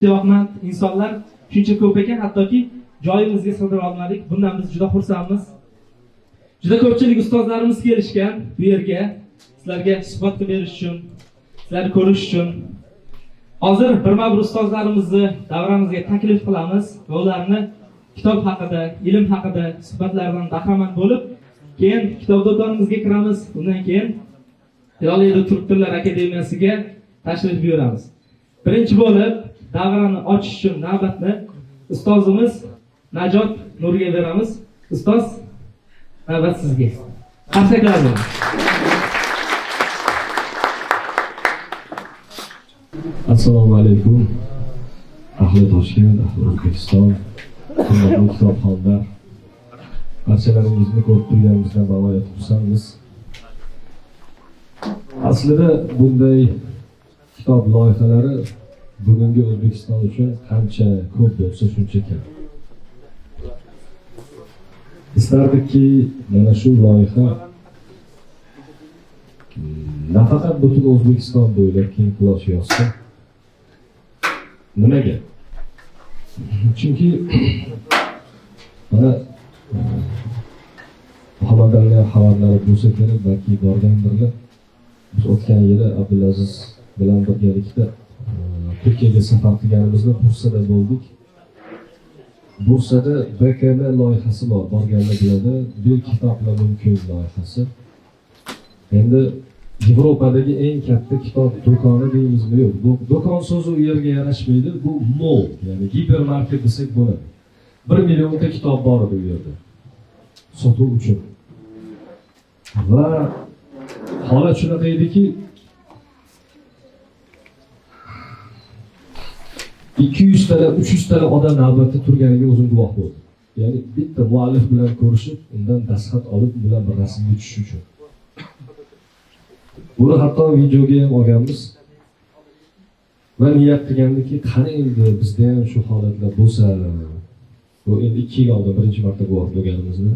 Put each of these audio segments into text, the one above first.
Ishtiyoqmand insonlar shuncha ko'p ekan, hattoki joyimizga sig'dira olmadik. Bundan biz juda xursandmiz. Juda ko'pchilik ustozlarimiz kelishgan bu yerga sizlarga suhbat berish uchun, sizlarni ko'rish uchun. Hozir bir ustozlarimizni davramizga taklif qilamiz va ularni kitob haqida, ilm haqida suhbatlardan bahramand bo'lib, keyin kitob do'konimizga kiramiz. Undan keyin Iroqdagi Turk tillar akademiyasiga tashrif buyuramiz. Birinchi bo'lib davrani ochish uchun navbatni ustozimiz Najot Nurga beramiz. Ustoz, navbat sizga. Qarsaklar. Assalomu alaykum. Ahli Toshkent, ahli O'zbekiston, hurmatli kitobxonlar. Barchalaringizni ko'rib turganimizdan baloga xursandmiz. Aslida bunday kitob loyihalari bugungi O'zbekiston uchun qancha ko'p bo'lsa shuncha kam. Istardikki mana shu loyiha nafaqat butun O'zbekiston bo'ylab keng quloch yozsa. Nimaga? Chunki mana xabarlarga xabarlar bo'lsa kerak, balki borgandirlar. Biz o'tgan yili Abdulaziz bilan birgalikda Turkiyaga safar qilganimizda Bursada bo'ldik. Bursada BKM loyihasi bor, borganlar biladi. Bir kitoblar mumkin loyihasi. Endi Yevropadagi eng katta kitob do'koni deymizmi yo'q. Do'kon so'zi u yerga yarashmaydi. Bu mall, ya'ni gipermarket desak bo'ladi. 1 millionta kitob bor edi u yerda. Sotuv uchun. Va holat shunaqa ediki, 200 tala, 300 tala odam navbatda turganiga o'zim guvoh bo'ldim. Ya'ni bitta muallif bilan ko'rishib, undan dastxat olib, bilan bir rasmga tushish uchun. Buni hatto videoga ham olganmiz. Va niyat qilgandiki, qani endi bizda ham shu holatlar bo'lsa, bu endi 2 yil oldin birinchi marta guvoh bo'lganimizni.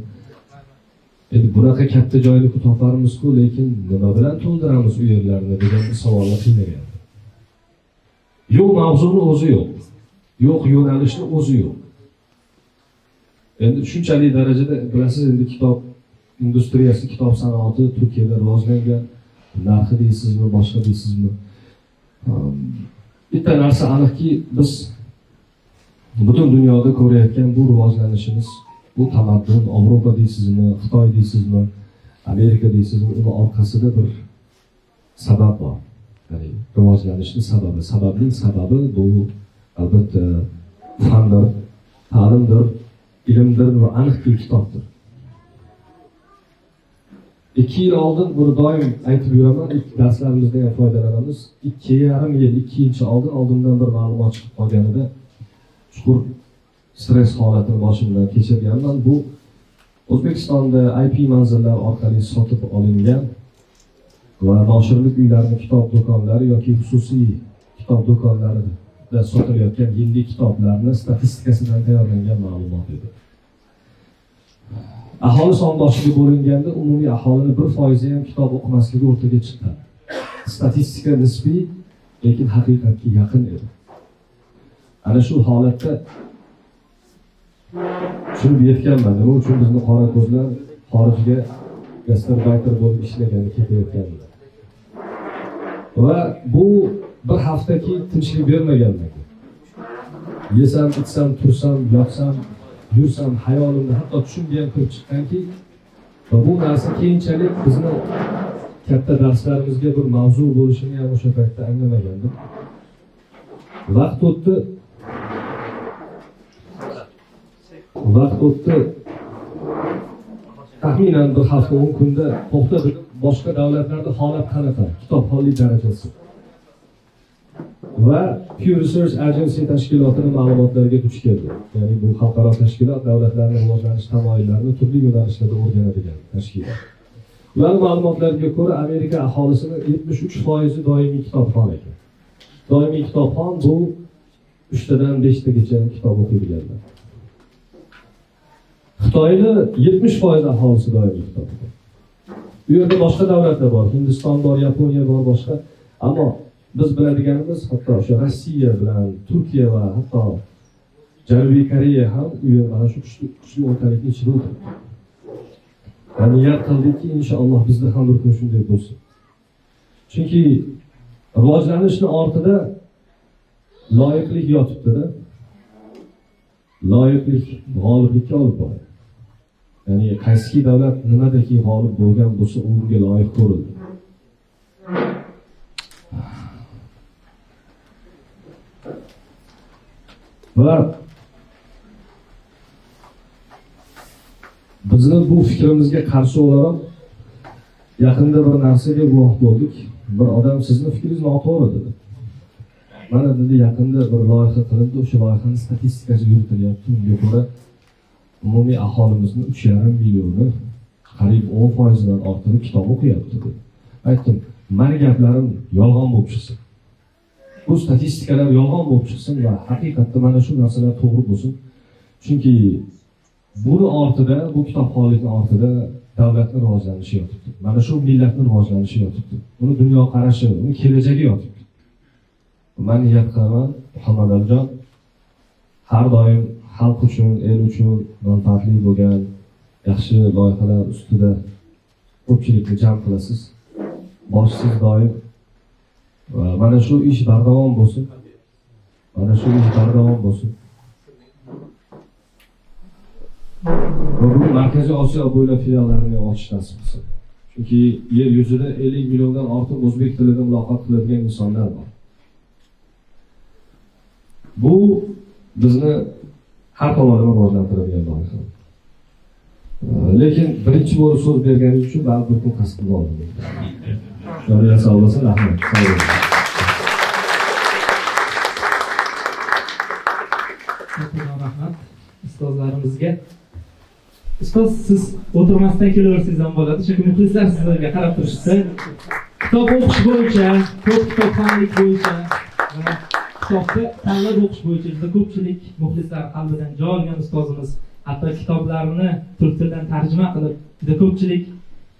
Endi bunaqa katta joyni toparmiz-ku, lekin nima bilan to'ldiramiz u yerlarni degan savollar qiynagan. Yo'q, mavzuni o'zi yo'q. Yo'q, yo'nalishni o'zi yo'q. Endi shunchalik darajada bilasiz, endi kitob industriyasi, kitob sanoati Turkiyada rivojlangan. Narxi deysizmi, boshqa deysizmi? Bitta narsa aniqki, biz butun dunyoda ko'rayotgan bu rivojlanishimiz, bu tamaddun, Yevropa deysizmi, Xitoy deysizmi, Amerika deysizmi, uni orqasida bir sabab bor. Ya'ni rivojlanishning sababi, sababning sababi bu albatta fandir, ta'limdir, ilmdir va aniqki kitobdir. 2 yil oldin buni doim aytib yuraman, ilk darslarimizda ham foydalanamiz. 2,5 yil, 2 yil oldindan bir ma'lumot chiqib qolganida chuqur stress holatini boshimdan kechirganman. Bu O'zbekistonda IP manzillar orqali sotib olingan va noshirlik uylarining kitob do'konlari yoki xususiy kitob do'konlarida sotilayotgan yillik kitoblarni statistikasidan tayyorlangan ma'lumot edi. Aholi sondoshiga bo'linganda umumiy aholini 1% ham kitob o'qimasligi o'rtaga chiqqan. Statistika nisbiy, lekin haqiqatga yaqin edi. Ana shu holatda tushunib yetganman, nima uchun bizni qora ko'zlar xorijga gastarbayter bo'lib ishlagani ketayotganini. Va bu bir haftaki tinchlik bermaganman. Yesam, ichsam, tursam, yotsam, yursam, hayolimda hatto tushimga ham kirib chiqqanki, va bu narsa keyinchalik bizni katta darslarimizga bir mavzu bo'lishini ham o'sha paytda anglamagandim. Vaqt o'tdi. Taxminan bir hafta 10 kunda to'xtadi. Boshqa davlatlarda holat qanaqa? Kitobxonlik darajasi. Va Pew Research Agency tashkilotining ma'lumotlariga duch keldi. Ya'ni bu xalqaro tashkilot davlatlarning rivojlanish tamoyillarini turli yo'nalishlarda o'rganadigan tashkilot. Ularning ma'lumotlariga ko'ra, Amerika aholisining 73% doimiy kitobxon ekan. Doimiy kitobxon bu 3 tadan 5 tagacha kitob o'qiydiganlar. Xitoyda 70% aholisi doimiy kitob o'qiydi. Bu yerda boshqa davlatlar bor, Hindiston bor, Yaponiya bor, boshqa. Ammo biz biladiganimiz hatto o'sha Rossiya bilan Turkiya va hatto Janubiy Koreya ham u yer mana shu kuchli o'ntalikning ichida o'tiribdi. Va niyat qildikki, inshaalloh bizda ham bir kun shunday bo'lsin. Chunki rivojlanishning ortida loyiqlik yotibdi-da. Loyiqlik g'oliblikka olib boradi. Ya'ni qaysi davlat nimadaki g'olib bo'lgan bo'lsa, unga loyiq ko'rildi. Va bizni bu fikrimizga qarshi o'laroq yaqinda bir narsaga guvoh bo'ldik. Bir odam sizni fikringiz noto'g'ri dedi. Mana dedi yaqinda bir loyiha qilindi, o'sha loyihaning statistikasi yuritilyapti. Unga ko'ra umumiy aholimizning 3,5 millioni qariyb 10%dan ortiq kitob o'qiyapti dedi. Aytdim, meni gaplarim yolg'on bo'lib chiqsin. Bu statistikalar yolg'on bo'lib chiqsin va haqiqatda mana shu narsalar to'g'ri bo'lsin. Chunki buni ortida, bu kitobxonlikning ortida davlatning rivojlanishi yotibdi. Mana shu millatning rivojlanishi yotibdi. Uni dunyoqarashi, uni kelajagi yotibdi. Men niyat qilaman, Muhammad Alijon har doim xalq uchun, el uchun manfaatli bo'lgan yaxshi loyihalar ustida ko'pchilikni jam qilasiz. Boshsiz doim va mana shu ish bardavom bo'lsin. Mana shu ish bardavom bo'lsin. Bugun Markaziy Osiyo bo'ylab filiallarini ochish nasib qilsin. Chunki yer yuzida 50 milliondan ortiq o'zbek tilida muloqot qiladigan insonlar bor. Bu bizni har tomonlama rivojlantiradigan loyiha. Lekin birinchi bo'lib so'z berganingiz uchun baribir bu qasdimni oldim. Shunga sog' bo'lsin, rahmat. Sog' bo'ling. Rahmat ustozlarimizga. Ustoz, siz o'tirmasdan kelaversangiz ham bo'ladi. Chunki muxlislar sizlarga qarab turishsa, kitob o'qish bo'yicha, ko'p kitobxonlik bo'yicha va kitobni tanlab o'qish bo'yicha juda ko'pchilik muxlislar qalbidan joy olgan ustozimiz, hatto kitoblarni turk tilidan tarjima qilib juda ko'pchilik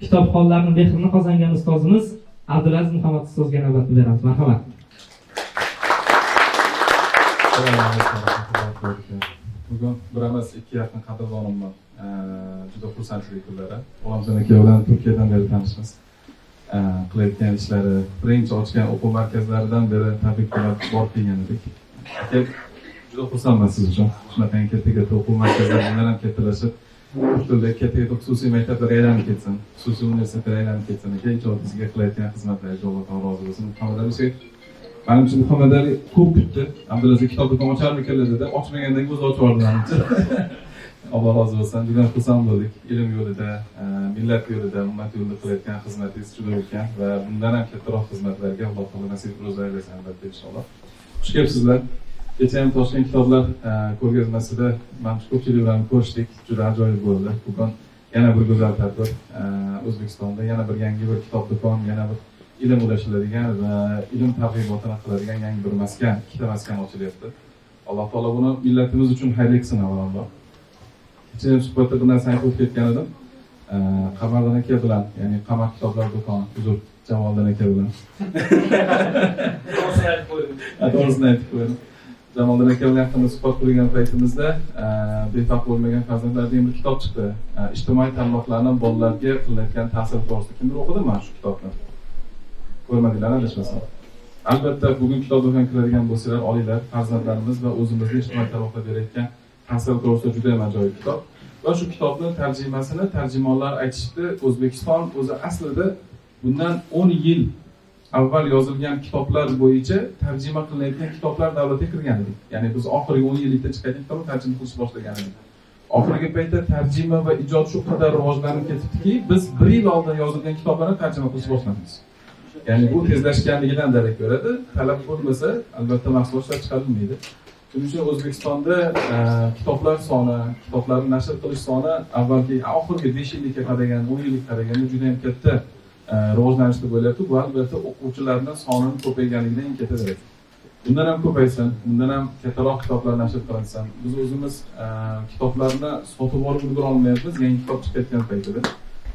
kitobxonlarning mehrini qozongan ustozimiz Abdulaziz Muhammad ustozga navbatni beramiz. Marhamat. Bugun bir emas, ikki yaqin qadrdonimman. Juda xursandchilik kunlari. Olamjon aka bilan Turkiyadan beri tanishmiz. Qilayotgan ishlari, birinchi ochgan o'quv markazlaridan beri tabriklab borib kelgan edik. Aka, juda xursandman siz uchun. Shunaqangi katta o'quv markazlari bilan ham kattalashib, Turkiyada katta xususiy maktablarga aylanib ketsin, xususiy universitetlarga aylanib ketsin. Aka, ijodiy sizga qilayotgan xizmatlaringiz Alloh rozi bo'lsin. Muhammad Ali menimcha Muhammad Ali ko'p kutdi. Abdulaziz kitob do'kon ocharmikanlar dedi. Ochmagandan o'zi ochib yubordi menimcha. Alloh rozi bo'lsin. Juda xursand bo'ldik. Ilm yo'lida, millat yo'lida, ummat yo'lida qilayotgan xizmatingiz juda ulkan va bundan ham kattaroq xizmatlarga Alloh taolo nasib qilsin albatta inshaalloh. Xush kelibsizlar. Kecha ham Toshkent kitoblar ko'rgazmasida men ko'pchilik bilan ko'rishdik. Juda ajoyib bo'ldi. Bugun yana bir go'zal tadbir O'zbekistonda yana bir yangi bir kitob do'kon, yana bir ilm ulashiladigan va ilm targ'ibotini qiladigan yangi bir maskan, ikkita maskan ochilyapti. Alloh taolo buni millatimiz uchun xayr qilsin avvalambor. Kecha suhbatda bir narsa aytib ketgan edim. Qamariddin aka bilan, ya'ni Qamar kitoblar do'koni, uzr, Jamoliddin aka bilan. To'g'risini aytib qo'ydim. Jamoliddin aka bilan yaqinda suhbat qilgan paytimizda befarq bo'lmagan farzandlardan bir kitob chiqdi. Ijtimoiy tarmoqlarning bolalarga qilayotgan ta'siri to'g'risida. Kimdir o'qidi mana shu kitobni? Ko'rmadinglar adashmasam. Albatta bugun kitob do'koniga kiradigan bo'lsalar, olinglar, farzandlarimiz va o'zimizga ijtimoiy tarmoqlar berayotgan ta'sir to'g'risida juda ham ajoyib kitob. Va shu kitobning tarjimasini tarjimonlar aytishdi, O'zbekiston o'zi aslida bundan 10 yil avval yozilgan kitoblar bo'yicha tarjima qilinayotgan kitoblar davlatga kirgan edik. Ya'ni biz oxirgi 10 yillikda chiqqan kitobni tarjima qilishni boshlagan edik. Oxirgi paytda tarjima va ijod shu qadar rivojlanib ketibdiki, biz 1 yil oldin yozilgan kitoblarni tarjima qilishni boshlamiz. Ya'ni bu tezlashganligidan darak beradi. Talab bo'lmasa, albatta mahsulotlar chiqarilmaydi. Shuning uchun O'zbekistonda kitoblar soni, kitoblarni nashr qilish soni avvalgi oxirgi 5 yillikka qaragan, 10 yillikka qaraganda juda ham katta rivojlanishda bo'lyapti. Bu albatta o'quvchilarning sonining ko'payganligidan katta darak. Bundan ham ko'paysin, bundan ham kattaroq kitoblar nashr qilinsin. Biz o'zimiz kitoblarni sotib olib ulgura olmayapmiz, yangi kitob chiqayotgan paytida.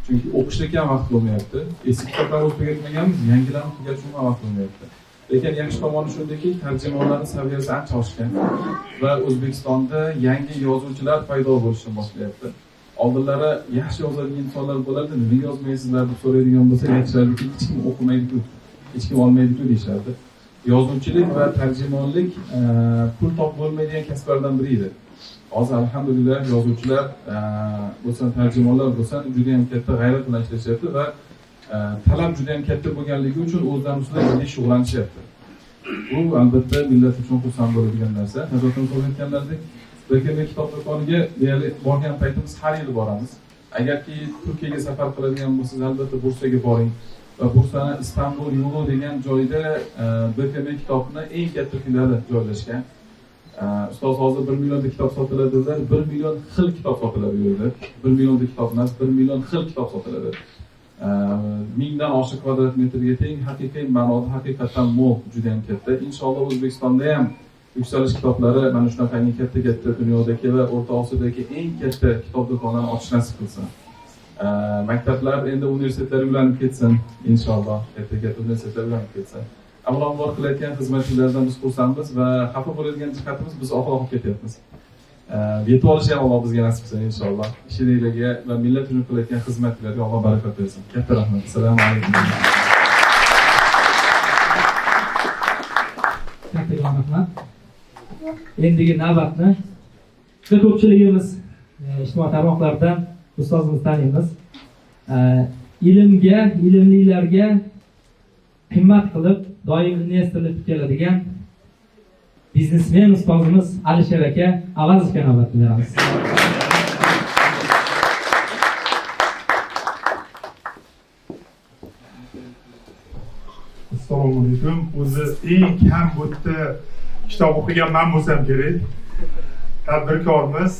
Chunki o'qishga ham vaqt bo'lmayapti. Eski kitoblarni o'qib tugatmaganmiz, yangilarni tugatishga ham vaqt bo'lmayapti. Lekin yaxshi tomoni shundaki, tarjimonlarning saviyasi ancha oshgan va O'zbekistonda yangi yozuvchilar paydo bo'lishni boshlayapti. Oldinlari yaxshi yozadigan insonlar bo'lardi, nima yozmaysizlar deb so'raydigan bo'lsa, aytishardi-ki, hech kim o'qimaydi-ku, hech kim olmaydi-ku deyishardi. Yozuvchilik va tarjimonlik pul topib bo'lmaydigan kasblardan biri edi. Hozir alhamdulillah yozuvchilar bo'lsin, tarjimonlar bo'lsin, juda ham katta g'ayrat bilan ishlashyapti va talab juda ham katta bo'lganligi uchun o'zlari ustida jiddiy shug'ullanishyapti. Bu albatta millat uchun xursand bo'ladigan narsa. Nazardan ko'rayotganlaridek, BKM kitob do'koniga deyarli borgan paytimiz har yili boramiz. Agarki Turkiyaga safar qiladigan bo'lsangiz, albatta Bursaga boring va Bursani Istanbul yo'li degan joyda BKM kitobning eng katta filiali joylashgan. Ustoz hozir 1 millionta kitob sotiladi dedilar, 1 million xil kitob sotiladi bu yerda. 1 millionta kitob emas, 1 million xil kitob sotiladi. 1000 dan oshiq kvadrat metrga teng, haqiqiy ma'noda haqiqatan mo'l, juda ham katta. Inshaalloh O'zbekistonda ham yuksalish kitoblari mana shunaqangi katta dunyodagi va O'rta Osiyodagi eng katta kitob do'konlarini ochish nasib qilsin. Maktablar endi universitetlarga ulanib ketsin, inshaalloh. Katta universitetlarga ulanib ketsin. Avvalambor qilayotgan xizmatingizdan biz xursandmiz va xafa bo'ladigan jihatimiz biz oxir ketyapmiz. Yetib olish ham Alloh bizga nasib qilsin inshaalloh. Ishlaringizga va millat uchun qilayotgan xizmatingizga Alloh barakot bersin. Katta rahmat. Assalomu alaykum. Katta rahmat. Endigi navbatni juda ko'pchiligimiz ijtimoiy tarmoqlardan ustozimizni taniymiz. Ilmga, ilmlilarga qimmat qilib, doim investorlik keladigan biznesmen ustozimiz Alisher aka Avazovga navbatni beramiz. Assalomu alaykum. O'zi eng kam bu yerda kitob o'qigan men bo'lsam kerak. Tadbirkormiz,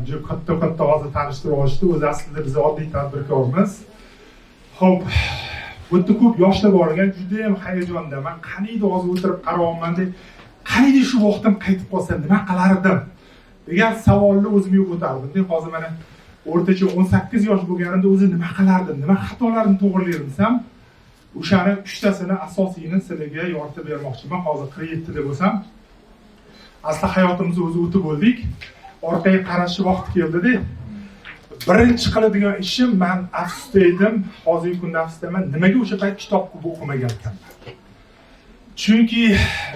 juda katta hozir tanishtirib olishdi. O'zi aslida biz oddiy tadbirkormiz. Xo'p, bu yerda ko'p yoshlar bor ekan, juda ham hayajondaman. Qaniydi hozir o'tirib qarayapman deb, qaniydi shu vaqtim qaytib qolsa nima qilardim degan savolni o'zimga ko'tardim. Hozir mana o'rtacha 18 yosh bo'lganimda o'zi nima qilardim, nima xatolarni to'g'rilardim desam, o'shani 3 tasini asosiyini sizlarga yoritib bermoqchiman. Hozir 47 da bo'lsam, asli hayotimizni o'zi o'tib bo'ldik. Orqaga qarashni vaqti keldi-da. Birinchi qiladigan ishim, men afsusda edim, hozirgi kunda afsusdaman. Nimaga o'sha payt kitob o'qimagan ekanman? Chunki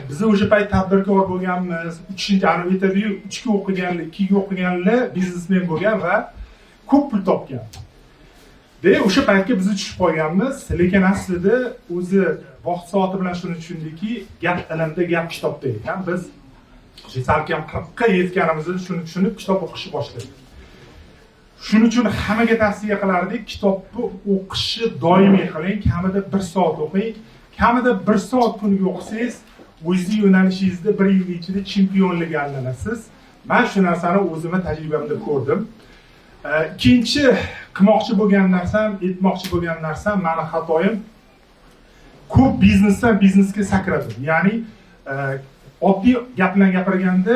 biz o'sha payt tadbirkor bo'lganmiz, 3-anu aytadi-yu, 3 ga o'qiganlar, 2 ga o'qiganlar biznesmen bo'lgan va ko'p pul topgan. O'sha paytga biz tushib qolganmiz, lekin aslida o'zi vaqt soati bilan shuni tushundiki, gap ilmda, gap kitobda ekan. Biz salkam 40 ga yetganimizda shuni tushunib kitob o'qishni boshladik. Shuning uchun hammaga tavsiya qilardik, kitobni o'qishni doimiy qiling, kamida 1 soat o'qing. Kamida 1 soat kuniga o'qisangiz, o'zingiz yo'nalishingizda 1 yil ichida chempionlikka aylanasiz. Men shu narsani o'zimning tajribamda ko'rdim. Ikkinchi qilmoqchi bo'lgan narsam, aytmoqchi bo'lgan narsam, meni xatoyim ko'p biznesdan biznesga sakradim. Ya'ni oddiy gap bilan gapirganda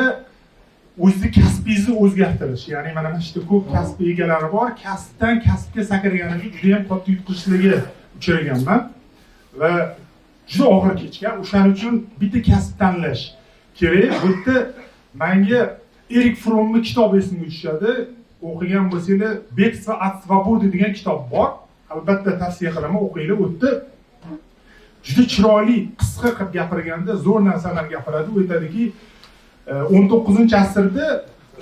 o'zingiz kasbingizni o'zgartirish. Ya'ni mana shunday ko'p kasb egalari bor, kasbdan kasbga sakraganimga juda ham katta yutqizishlarga uchraganman va juda og'ir kechgan. O'shaning uchun bitta kasb tanlash kerak. Bu yerda menga Erik Frommning kitobi esimga tushadi. O'qigan bo'lsanglar, Bekstva от свободы degan kitob bor. Albatta tavsiya qilaman, o'qinglar. U yerda juda chiroyli, qisqa qilib gapirganda zo'r narsalarni gapiradi. U aytadiki, 19-asrda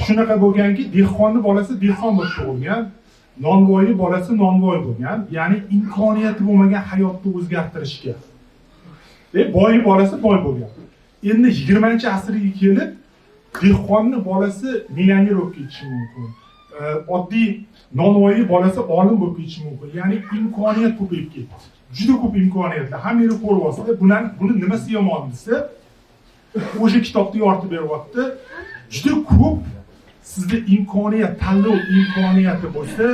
shunaqa bo'lganki, dehqonning bolasi dehqon bo'lib tug'ilgan, nonvoyi bolasi nonvoy bo'lgan, ya'ni imkoniyati bo'lmagan hayotni o'zgartirishga. Boy bolasi boy bo'lgan. Endi 20-asrga kelib, dehqonning bolasi millioner bo'lib ketishi mumkin. Oddiy nonvoyi bolasi olim bo'lib ketishi mumkin. Ya'ni imkoniyat ko'payib ketdi. Juda ko'p imkoniyatlar. Hamma ko'ryapsizlar. Buni nimasi yomon desa, o'sha kitobni yoritib beryapti. Juda ko'p sizda imkoniyat, tanlov imkoniyati bo'lsa,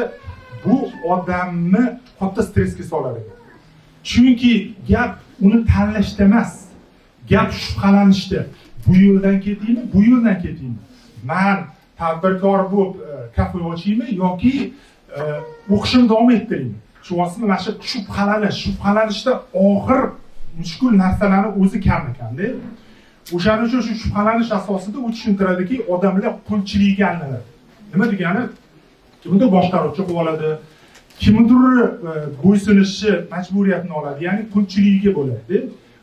bu odamni katta stressga solar ekan. Chunki gap uni tanlashda emas, gap shubhalanishda. Bu yo'ldan ketaymi, bu yo'ldan ketaymi? Men tadbirkor bo'lib kafe ochaymi yoki o'qishimni davom ettiraymi? Shu vosita mana shu shubhalanishda og'ir mushkul narsalarni o'zi kam ekanda. O'shaning uchun shu shubhalanish asosida u tushuntiradiki, odamlar qulchilikka aylanadi. Nima degani? Kimdir boshqaruvchi qilib oladi, kimdir bo'ysunishi majburiyatini oladi, ya'ni qulchiligiga bo'ladi.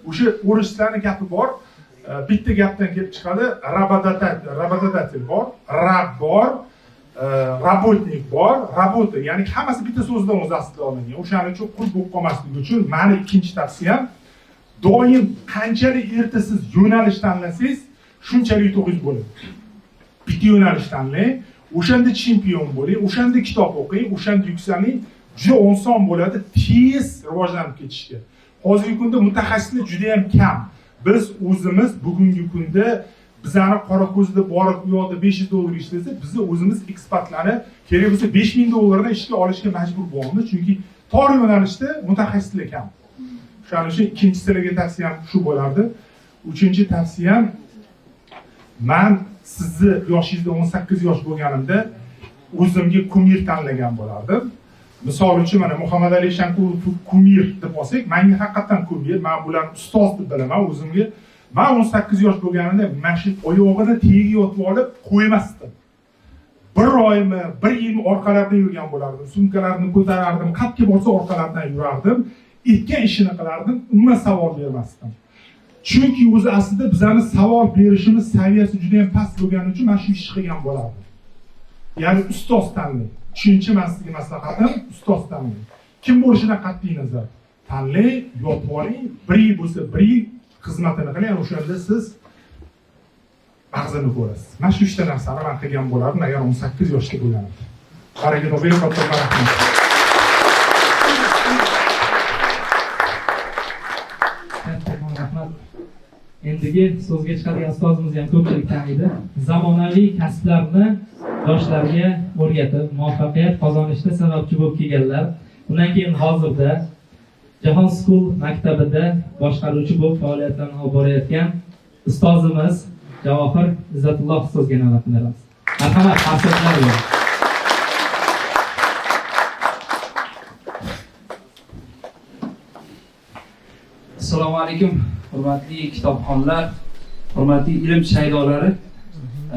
O'sha o'rislarning gapi bor, bitta gapdan kelib chiqadi, работодатель bor, rab bor, работник bor, работа, ya'ni hammasi bitta so'zdan o'z aslida olingan. O'shaning uchun qul bo'lib qolmasligi uchun meni ikkinchi tavsiyam, doim qanchalik erta siz yo'nalish tanlasangiz, shunchalik to'g'ri bo'ladi. Bitta yo'nalish tanlang, o'shanda chempion bo'ling, o'shanda kitob o'qing, o'shanda yuksaling, juda oson bo'ladi, tez rivojlanib ketishga. Hozirgi kunda mutaxassislar juda ham kam. Biz o'zimiz bugungi kunda bizani Qorako'zda borib u yoqda $500 ishlasa, biz o'zimiz ekspertlarni kerak bo'lsa $5000 ishga olishga majbur bo'lamiz, chunki tor yo'nalishda mutaxassislar kam. Shuning uchun ikkinchi sizlarga tavsiyam shu bo'lardi. Uchinchi tavsiyam, men sizni yoshingizda 18 yosh bo'lganimda o'zimga kumir tanlagan bo'lardim. Misol uchun mana Muhammad Ali Shankurov kumir deb olsak, menga haqiqatan kumir, men bularni ustoz deb bilaman o'zimga. Men 18 yosh bo'lganimda mashin oyog'ini tagiga yotib olib qo'ymasdim. Bir oymi, bir yilmi orqalaridan yurgan bo'lardim. Sumkalarni ko'tarardim, qayerga borsa orqalaridan yurardim. Etgan ishini qilardim, umuman savol bermasdim. Chunki o'zi aslida bizani savol berishimiz saviyasi juda ham past bo'lgani uchun men shu ishni qilgan bo'lardim. Ya'ni ustoz tanlang. Uchinchi men sizga maslahatim, ustoz tanlang. Kim bo'lishidan qat'iy nazar tanlang, yotib oling, 1 yil bo'lsa 1 yil xizmatini qiling, o'shanda siz mag'zini ko'rasiz. Mana shu 3 ta narsani men qilgan bo'lardim agar 18 yoshga bo'lganimda. Qaraga do'bel katta rahmat. Endigi so'zga chiqadigan ustozimiz ham ko'pchilik taniydi. Zamonaviy kasblarni yoshlarga o'rgatib, muvaffaqiyat qozonishda sababchi bo'lib kelganlar. Undan keyin hozirda Jahon School maktabida boshqaruvchi bo'lib faoliyatlarni olib borayotgan ustozimiz Javohir Izzatulloh ustozga navbat beramiz. Marhamat, xavfsizlar bilan. Assalomu alaykum, hurmatli kitobxonlar, hurmatli ilm shaydolari.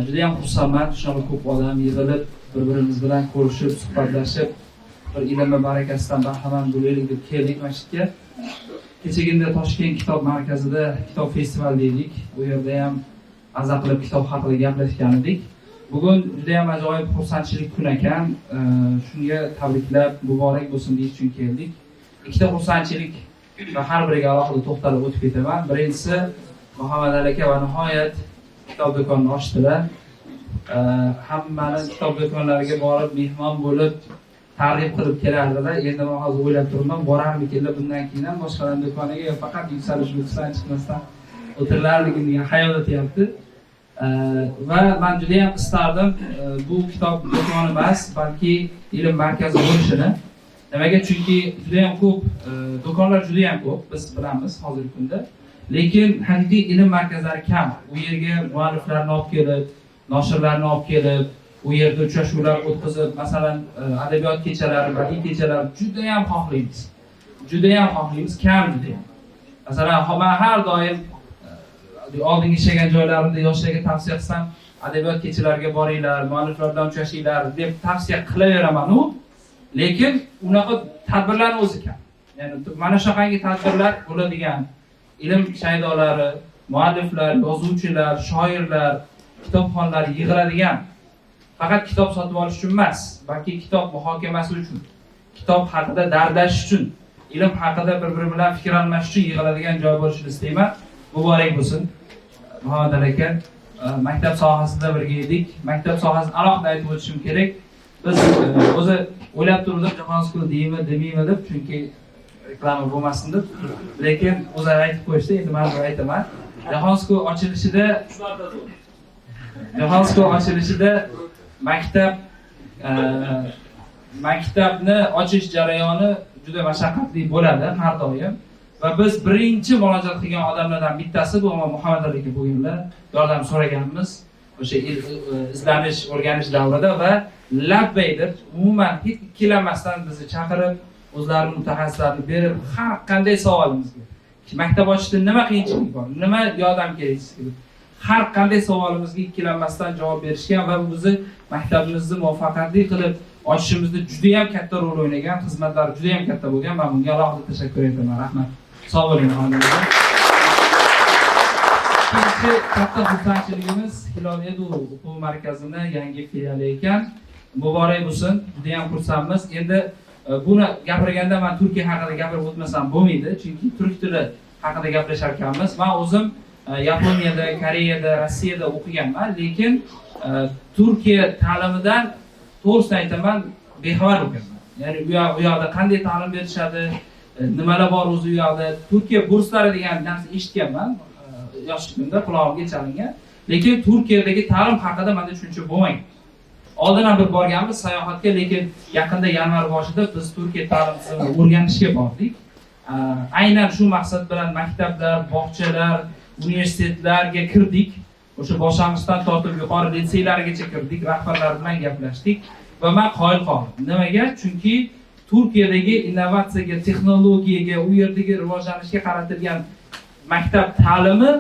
Juda ham xursandman, shunaqa ko'p odam yig'ilib, bir-birimiz bilan ko'rishib, suhbatlashib, bir ilm va barakasidan bahramand bo'laylik deb keldik masjidga. Kechagina Toshkent kitob markazida kitob festivali dedik. Bu yerda ham maza qilib kitob haqida gaplashgan edik. Bugun juda ham ajoyib xursandchilik kun ekan. Shunga tabriklab, muborak bo'lsin deyish uchun keldik. Ikkita xursandchilik va har biriga alohida to'xtalib o'tib ketaman. Birinchisi, Muhammad Ali aka va nihoyat kitob do'konini ochdilar. Hammani kitob do'konlariga borib, mehmon bo'lib, ta'rif qilib kelardilar. Endi men hozir o'ylab turibman, borarmikinlar bundan keyin ham boshqalar do'koniga faqat yuksalish nuqsan chiqmasdan o'tirilarligini degan xayol o'tyapti. Va men juda ham istardim bu kitob do'koni emas, balki ilm markazi bo'lishini. Nimaga? Chunki juda ham ko'p do'konlar juda ham ko'p, biz bilamiz hozirgi kunda. Lekin haqiqiy ilm markazlari kam. U yerga mualliflarni olib kelib, noshirlarni olib kelib, u yerda uchrashuvlar o'tkazib, masalan, adabiyot kechalari, badiiy kechalari juda ham xohlaymiz. Juda ham xohlaymiz, kam juda ham. Masalan, men har doim oldingi ishlagan joylarimda yoshlarga tavsiya qilsam, adabiyot kechalariga boringlar, mualliflar bilan uchrashinglar deb tavsiya qilaveraman-u. Lekin unaqa tadbirlarning o'zi kam. Ya'ni mana shunaqangi tadbirlar bo'ladigan ilm shaydolari, mualliflar, yozuvchilar, shoirlar, kitobxonlar yig'iladigan, faqat kitob sotib olish uchun emas, balki kitob muhokamasi uchun, kitob haqida dardlashish uchun, ilm haqida bir-biri bilan fikr almashish uchun yig'iladigan joy bo'lishini istayman. Muborak bo'lsin. Muhammad Ali aka, maktab sohasida birga edik. Maktab sohasini alohida aytib o'tishim kerak. Biz o'zi o'ylab turdim, Jahon School deymi, demaymi deb, chunki reklama bo'lmasin deb. Lekin o'zlari aytib qo'yishdi, endi men aytaman. Jahon School ochilishida maktabni ochish jarayoni juda mashaqqatli bo'ladi har doim. Va biz birinchi murojaat qilgan odamlardan bittasi bu Muhammad Ali aka bo'lganlar. Yordam so'raganmiz o'sha izlanish, o'rganish davrida va labbay deb umuman hech ikkilanmasdan bizni chaqirib, o'zlarining mutaxassislarni berib, har qanday savolimizga maktab ochishda nima qiyinchilik bor, nima yordam kerak sizga? Har qanday savolimizga ikkilanmasdan javob berishgan va o'zi maktabimizni muvaffaqiyatli qilib ochishimizda juda ham katta rol o'ynagan, xizmatlari juda ham katta bo'lgan. Men bunga alohida tashakkur etaman. Rahmat. Sog' bo'ling xonimlar. Ikkinchi katta xursandchiligimiz Hilol Edu o'quv markazini yangi filiali ekan. Muborak bo'lsin. Juda ham xursandmiz. Endi buni gapirganda men Turkiya haqida gapirib o'tmasam bo'lmaydi, chunki turk tili haqida gaplashar ekanmiz. Men o'zim Yaponiyada, Koreyada, Rossiyada o'qiganman, lekin Turkiya ta'limidan to'g'risini aytaman, bexabar bo'lganman. Ya'ni u yoqda qanday ta'lim berishadi, nimalar bor o'zi u yoqda, Turkiya burslari degan narsa eshitganman, yoshligimda qulog'imga chalingan, lekin Turkiyadagi ta'lim haqida menda tushuncha bo'lmagan. Oldin ham bir borganmiz sayohatga, lekin yaqinda yanvar boshida biz Turkiya ta'lim tizimini o'rganishga bordik. Aynan shu maqsad bilan maktablar, bog'chalar, universitetlarga kirdik. O'sha boshlang'ichdan tortib yuqori litseylargacha kirdik, rahbarlar bilan gaplashdik va men qoyil qoldim. Nimaga? Chunki Turkiyadagi innovatsiyaga, texnologiyaga, u yerdagi rivojlanishga qaratilgan maktab ta'limi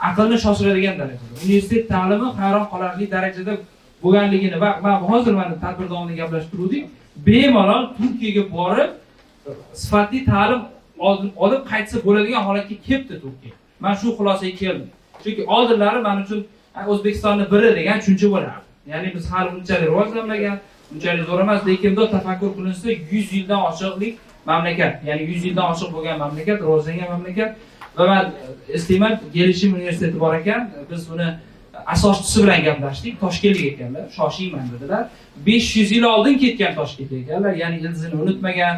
aqlni shoshiradigan darajada. Universitet ta'limi hayron qolarli darajada bo'lganligini va men hozir mana tadbir davomida gaplashib turdik. Bemalol Turkiyaga borib sifatli ta'lim olib qaytsa bo'ladigan holatga kelibdi Turkiya. Men shu xulosaga keldim. Chunki oldinlari men uchun O'zbekistonning biri degan tushuncha bo'lardi. Ya'ni biz hali unchalik rivojlanmagan, unchalik zo'r emas, lekin bu tafakkur qilinsa 100 yildan oshiqlik mamlakat, ya'ni 100 yildan oshiq bo'lgan mamlakat, rivojlangan mamlakat. Va men eslayman, Gelishim universiteti bor ekan, biz uni asoschisi bilan gaplashdik, Toshkentlik ekanlar, shoshiyman dedilar. 500 yil oldin ketgan Toshkentlik ekanlar, ya'ni ilzini unutmagan,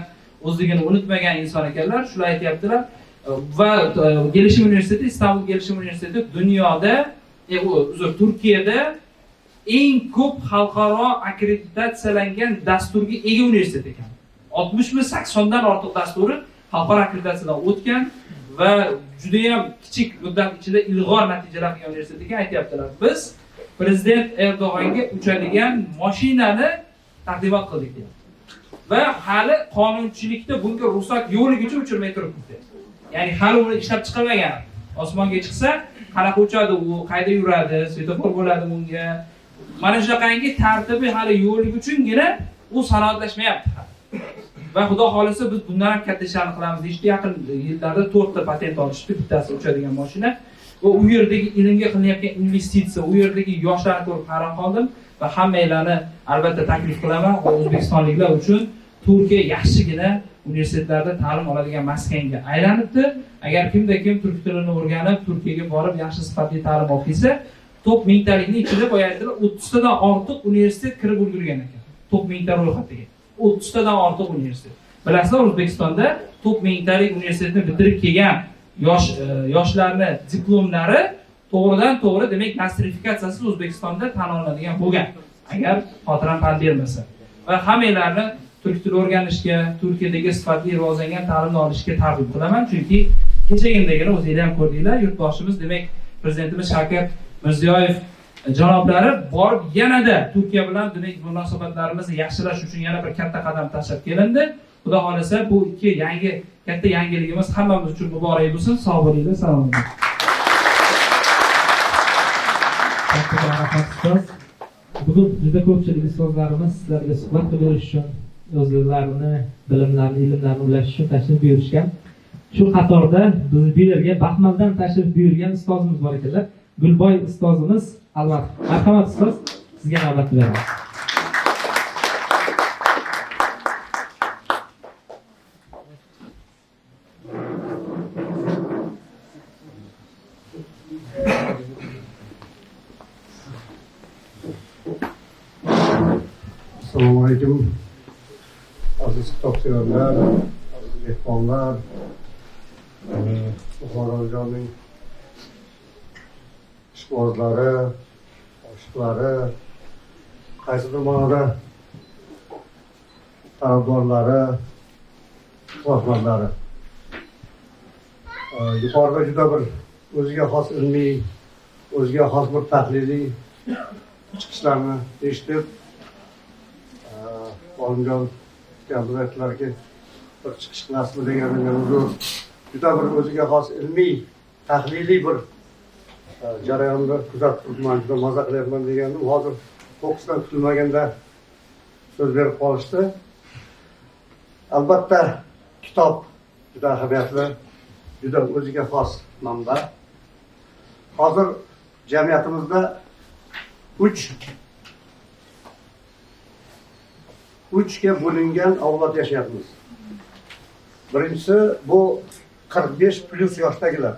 o'zligini unutmagan inson ekanlar, shular aytyaptilar. Va Gelishim universiteti, Istanbul Gelishim universiteti dunyoda, Turkiyada eng ko'p xalqaro akkreditatsiyalangan dasturga ega universitet ekan. 60 mi 80 dan ortiq dasturi xalqaro akkreditatsiyadan o'tgan va juda ham kichik muddat ichida ilg'or natijalar qilgan universitet ekan. Aytyaptilar, biz prezident Erdo'g'onga uchadigan mashinani taqdimot qildik deyapti. Va hali qonunchilikda bunga ruxsat yo'qligicha uchirmay turibdi. Ya'ni hali uni ishlab chiqilmagan. Osmonga chiqsa, qanaqa uchadi u, qayda yuradi, svetofor bo'ladimi unga? Mana shunaqangi tartibi hali yo'qligi uchungina u sanoatlashmayapti. Va xudo xolisa biz bundan ham katta ishlarni qilamiz. Ishda yaqin yillarda 4 ta patent olishdi, bittasi uchadigan mashina. Va u yerdagi ilmga qilinayotgan investitsiya, u yerdagi yoshlarni ko'rib hayron qoldim va hammalarni albatta taklif qilaman, o'zbekistonliklar uchun Turkiya yaxshigina universitetlarda ta'lim oladigan maskanga aylanibdi. Agar kimda kim turk tilini o'rganib, Turkiyaga borib yaxshi sifatli ta'lim olsa, top mingtalikning ichida boyaydilar 30 tadan ortiq universitet kirib ulgurgan ekan. Top mingta ro'yxatiga. 30 tadan ortiq universitet. Bilasizlar, O'zbekistonda top mingtalik universitetni bitirib kelgan yoshlarni diplomlari to'g'ridan-to'g'ri, demak, nostrifikatsiyasi O'zbekistonda tan olinadigan bo'lgan. Agar xotiram pand bermasa. Va hammalarni turk tili o'rganishga, Turkiyadagi sifatli rivojlangan ta'limni olishga targ'ib qilaman, chunki kechagindagina o'zingiz ham ko'rdinglar, yurtboshimiz, demak, prezidentimiz Shavkat Mirziyoyev janoblari borib yanada Turkiya bilan demak munosabatlarimizni yaxshilash uchun yana bir katta qadam tashlab kelindi. Xudo xolasa bu ikki katta yangiligimiz hammamiz uchun muborak bo'lsin. Sog' bo'linglar, salomat bo'ling. Bugun juda ko'pchilik ustozlarimiz sizlarga suhbat berish uchun, o'zlarini bilimlarini, ilmlarini ulash uchun tashrif buyurishgan. Shu qatorda biz bu yerga Baxmaldan tashrif buyurgan ustozimiz bor ekanlar. Gulboy ustozimiz, albatta. Marhamat ustoz, sizga navbat beramiz. Assalomu alaykum. Aziz kitobsevarlar, aziz mehmonlar, Buxorojonning ishqibozlari, oshiqlari, qaysidir ma'noda tarafdorlari, ixlosmandlari. Yuqorida juda bir o'ziga xos ilmiy, o'ziga xos bir tahliliy chiqishlarni eshitib, Olimjon kabilar aytdilarki, bir chiqish qilasizmi deganda men uzr juda bir o'ziga xos ilmiy, tahliliy bir jarayonni kuzatib turibman, juda maza qilyapman degandim. Hozir fokusdan kutilmaganda so'z berib qolishdi. Albatta kitob juda ahamiyatli, juda o'ziga xos manba. Hozir jamiyatimizda uchga bo'lingan avlod yashayapmiz. Birinchisi bu 45+ yoshdagilar.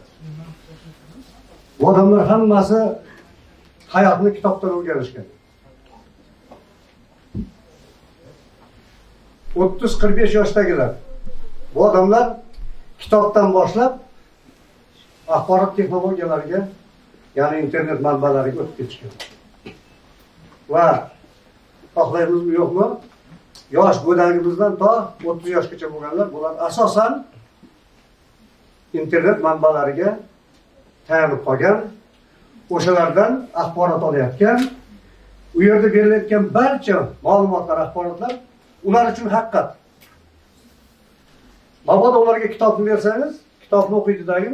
Bu odamlar hammasi hayotni kitobdan o'rganishgan. 30-45 yoshdagilar. Bu odamlar kitobdan boshlab axborot texnologiyalariga, ya'ni internet manbalariga o'tib ketishgan. Va xohlaymizmi yo'qmi, yosh go'dagimizdan to 30 yoshgacha bo'lganlar, bular asosan internet manbalariga tayanib qolgan, o'shalardan axborot olayotgan, u yerda berilayotgan barcha ma'lumotlar, axborotlar ular uchun haqiqat. Mabodo ularga kitobni bersangiz, kitobni o'qiydidagi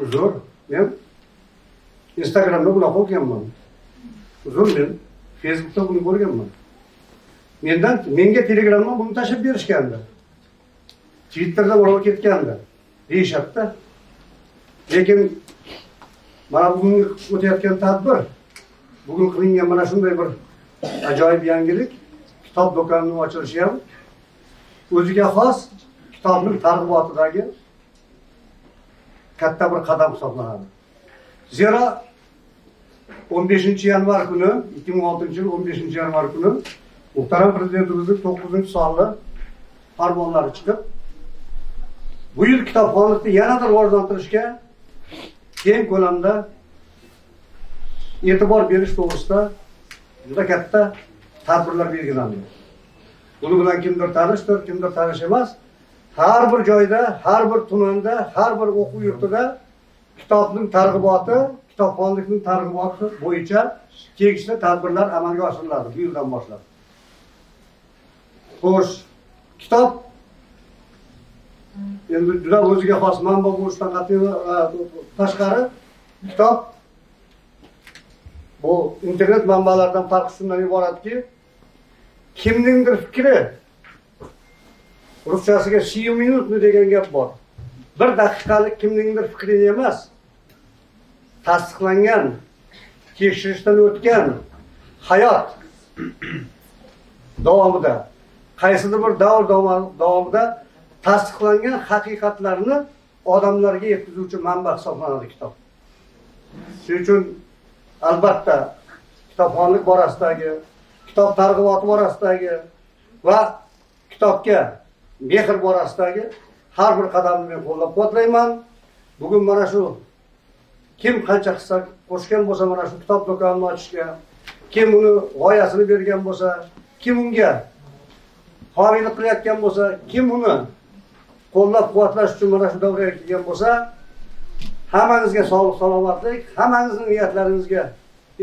uzr, men Instagramda buni o'qiganman. Uzr, men Facebookda buni ko'rganman. Menga Telegramdan buni tashlab berishgandi. Twitterda borib ketgandi. Deyishadi. Lekin mana bugun o'tayotgan tadbir, bugun qilingan mana shunday bir ajoyib yangilik, kitob do'konining ochilishi ham o'ziga xos kitobning targ'ibotidagi katta bir qadam hisoblanadi. Zero 15-yanvar kuni, 2006-yil 15-yanvar kuni muhtaram prezidentimizning 9-sonli farmonlari chiqib, bu yil kitobxonlikni yanada rivojlantirishga keng ko'lamda e'tibor berish to'g'risida juda katta tadbirlar belgilandi. Buni bilan kimdir tanishdir, kimdir tanish emas. Har bir joyda, har bir tumanda, har bir o'quv yurtida kitobning targ'iboti, kitobxonlikning targ'iboti bo'yicha tegishli tadbirlar amalga oshiriladi bu yildan boshlab. Xo'sh, kitob endi juda o'ziga xos manba bo'lishidan tashqari, kitob bu internet manbalaridan farqi shundan iboratki, kimningdir fikri, ruschasiga 10 minutni degan gap bor. Bir daqiqalik kimningdir fikrini emas, tasdiqlangan, tekshirishdan o'tgan hayot davomida, qaysidir bir davr davomida tasdiqlangan haqiqatlarni odamlarga yetkazuvchi manba hisoblanadi kitob. Shuning uchun albatta kitobxonlik borasidagi, kitob targ'iboti borasidagi va kitobga mehr borasidagi har bir qadamni men qo'llab-quvvatlayman. Bugun mana shu kim qancha hissa qo'shgan bo'lsa, mana shu kitob do'konini ochishga, kim uni g'oyasini bergan bo'lsa, kim unga homiylik qilayotgan bo'lsa, kim uni qo'llab-quvvatlash uchun mana shu davraga kelgan bo'lsa, hammangizga sog'lik, salomatlik, hammangizning niyatlaringizga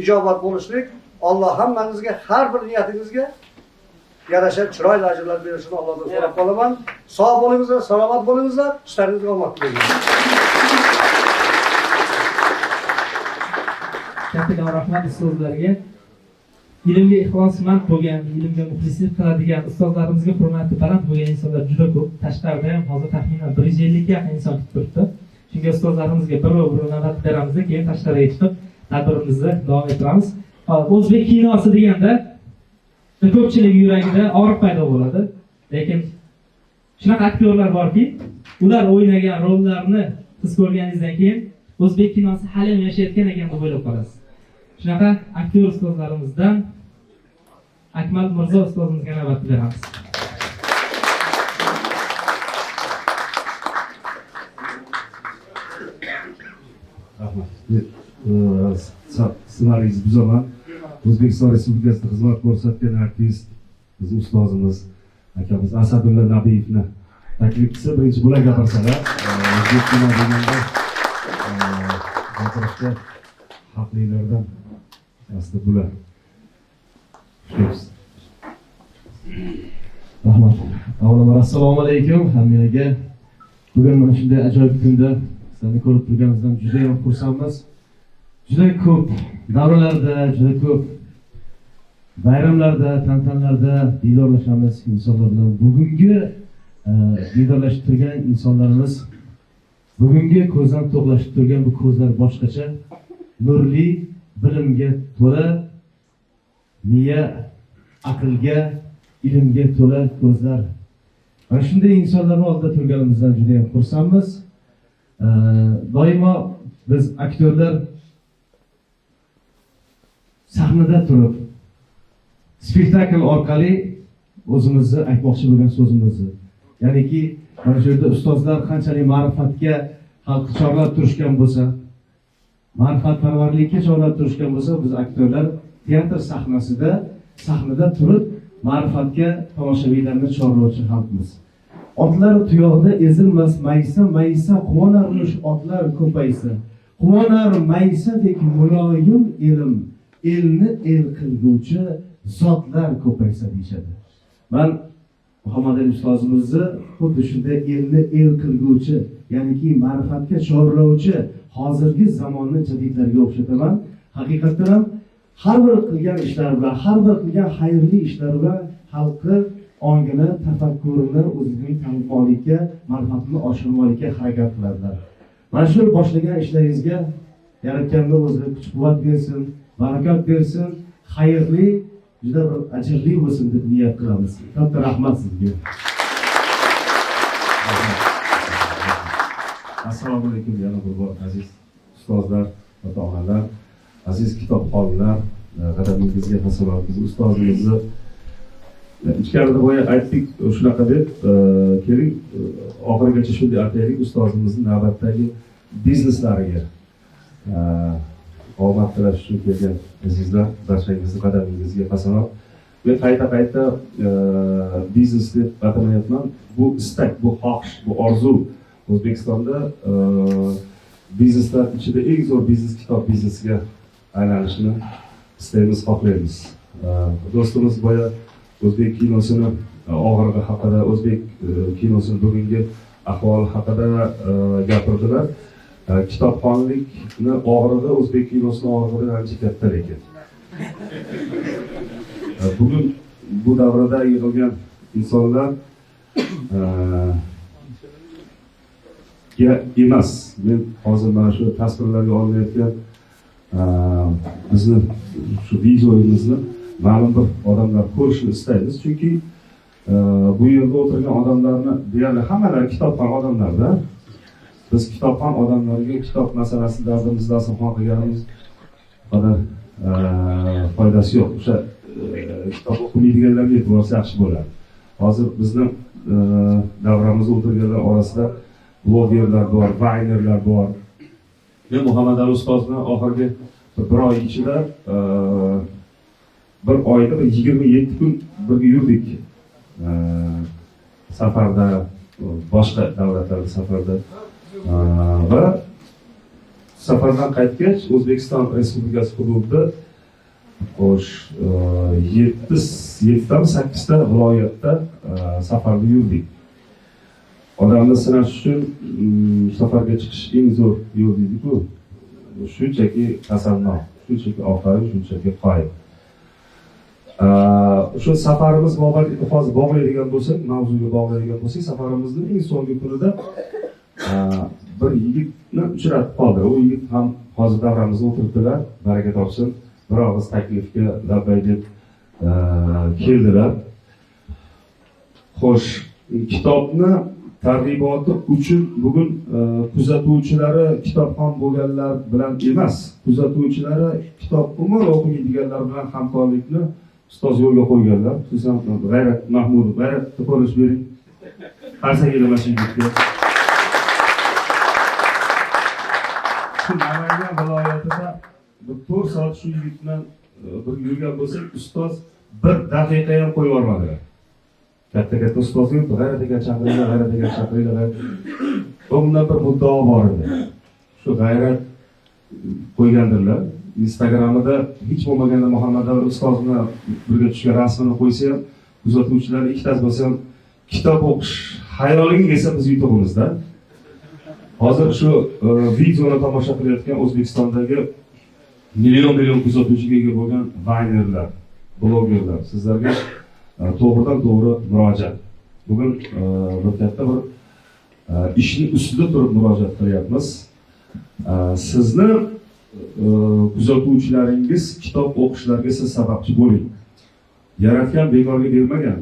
ijobat bo'lishlik, Alloh hammangizga har bir niyatingizga yarasha chiroyli ajrlar berishini Allohdan so'rab qolaman. Sog' bo'lingizlar, salomat bo'lingizlar, ishlaringizga omad tilayman. Katta rahmat ustozlarga. Ilmga ixlosmand bo'lgan, ilmga muxlislik qiladigan ustozlarimizga hurmati baland bo'lgan insonlar juda ko'p. Tashqarida ham hozir taxminan 150 ga yaqin inson kutib turibdi. Shunga ustozlarimizga bir navbat beramiz, keyin tashqariga chiqib tadbirimizni davom ettiramiz. O'zbek kinosi deganda ko'pchilik yuragida og'riq paydo bo'ladi. Lekin shunaqa aktyorlar borki, ular o'ynagan rollarni siz ko'rganingizdan keyin o'zbek kinosi hali ham yashayotgan ekan deb o'ylab qolasiz. Shunaqa aktyor ustozlarimizdan Akmal Mirzo ustozimizga navbat beramiz. Rahmat. Ssenariyingizni buzaman. O'zbekiston Respublikasida xizmat ko'rsatgan artist, biz ustozimiz, akamiz Asadulla Nabiyevni taklif qilsa, birinchi bular gapirsalar, o'zbek kino deganda gapirishda haqlilardan asli bular. Rahmat. Avvalambor assalomu alaykum hammaga. Bugun mana shunday ajoyib kunda sizlarni ko'rib turganimizdan juda ham xursandmiz. Juda ko'p davralarda, juda ko'p bayramlarda, tantanalarda diydorlashamiz insonlar bilan. Bugungi diydorlashib turgan insonlarimiz, bugungi ko'zdan to'qlashib turgan bu ko'zlar boshqacha, nurli, bilimga to'la, miya, aqlga, ilmga to'la ko'zlar. Mana shunday insonlarning oldida turganimizdan juda ham xursandmiz. Doimo biz aktyorlar sahnada turib, spektakl orqali o'zimizni aytmoqchi bo'lgan so'zimizni, ya'niki mana shu yerda ustozlar qanchalik ma'rifatga xalqni chorlab turishgan bo'lsa, ma'rifatparvarlikka chorlab turishgan bo'lsa, biz aktyorlar teatr sahnada turib ma'rifatga tomoshabinlarni chorlovchi xalqmiz. Otlar tuyog'ida ezilmas maysa quvonarmish otlar ko'paysa. Quvonar maysadek muloyim ilm, elni el qilguvchi zotlar ko'paysa deyishadi. Men Muhammad Ali ustozimizni xuddi shunday elni el qilguvchi, ya'niki ma'rifatga chorlovchi hozirgi zamonning jadidlariga o'xshataman. Haqiqatan ham har bir qilgan ishlar bilan, har bir qilgan xayrli ishlar bilan xalqni ongini, tafakkurini o'zining tanqolikka, ma'rifatini oshirmoqlikka harakat qiladilar. Mana shu boshlagan ishlaringizga Yaratganning o'zi kuch-quvvat bersin, barakat bersin, xayrli, juda bir ajrli bo'lsin deb niyat qilamiz. Katta rahmat sizga. Assalomu alaykum yana bir bor aziz ustozlar, ota-onalar, aziz kitobxonlar, qadamingizga hasanot. Biz ustozimizni ichkarida boya aytdik, shunaqa deb keling oxirigacha shunday aytaylik, ustozimizni navbatdagi bizneslariga omad tilash uchun kelgan azizlar, barchangizni qadamingizga hasanot. Men qayta biznes deb atamayapman. Bu istak, bu xohish, bu orzu. O'zbekistonda bizneslar ichida eng zo'r biznes kitob biznesiga aylanishini istaymiz, xohlaymiz. Do'stimiz boya o'zbek kinosini og'irligi haqida, o'zbek kinosini bugungi ahvoli haqida gapirdilar. Kitobxonlikni og'irligi o'zbek kinosini og'irligidan ancha katta lekin. Bugun bu davrada yig'ilgan insonlar emas. Men hozir mana shu tasvirlarga olinayotgan bizni shu videomizni ma'lum bir odamlar ko'rishni istaymiz. Chunki bu yerda o'tirgan odamlarni deyarli hammalari kitobxon odamlarda. Biz kitobxon odamlarga kitob masalasi dardimizni dasturxon qilganimiz qadar foydasi yo'q. O'sha kitob o'qimaydiganlarga e'tiborsi yaxshi bo'ladi. Hozir bizni davramizda o'tirganlar orasida blogerlar bor, vaynerlar bor. Men Muhammad Ali ustozni oxirgi bir oy ichida bir oyda 27 kun birga yurdik. Safarda, boshqa davlatlarda safarda. Va safardan qaytgach O'zbekiston Respublikasi hududida 7-8 ta viloyatda safarda yurdik. Odamni sinash uchun safarga chiqish eng zo'r yo'l deydi-ku. Shunchaki tasanno, shunchaki ofarin, shunchaki qoyil. Shu safarimiz mobaynida hozir bog'laydigan bo'lsak, mavzuga bog'laydigan bo'lsak, safarimizning eng so'nggi kunida bir yigitni uchratib qoldi. U yigit ham hozir davramizda o'tiribdilar, baraka topsin. Bir og'iz taklifga labbay deb keldilar. Xo'sh, kitobni targ'iboti uchun bugun kuzatuvchilari kitobxon bo'lganlar bilan emas, kuzatuvchilari kitob umuman o'qimaydiganlar bilan hamkorlikni ustoz yo'lga qo'yganlar. Xususan G'ayrat Mahmudov, G'ayratni ko'rish bering. Qarsangilar mana shu yigitga. Shu Namangan viloyatida 4 soat shu yigit bilan bir yurgan bo'lsak, ustoz 1 daqiqa ham qo'yib yubormadilar. Katta ustozga G'ayrat aka chaqiringlar. Bundan bir muddao bor edi. Shu G'ayrat qo'ygandirlar. Instagramida hech bo'lmaganda Muhammad Ali ustozni birga tushgan rasmini qo'ysa ham, kuzatuvchilar ikkitasi bo'lsa ham kitob o'qish xayoliga kelsa biz yutug'imizda. hozir shu videoni tomosha qilayotgan O'zbekistondagi million kuzatuvchiga ega bo'lgan vaynerlar, blogerlar sizlarga to'g'ridan to'g'ri murojaat. Bugun bir katta bir ishning ustida turib murojaat qilyapmiz. Sizni kuzatuvchilaringiz kitob o'qishlariga siz sababchi bo'ling. Yaratgan bekorga bermagan.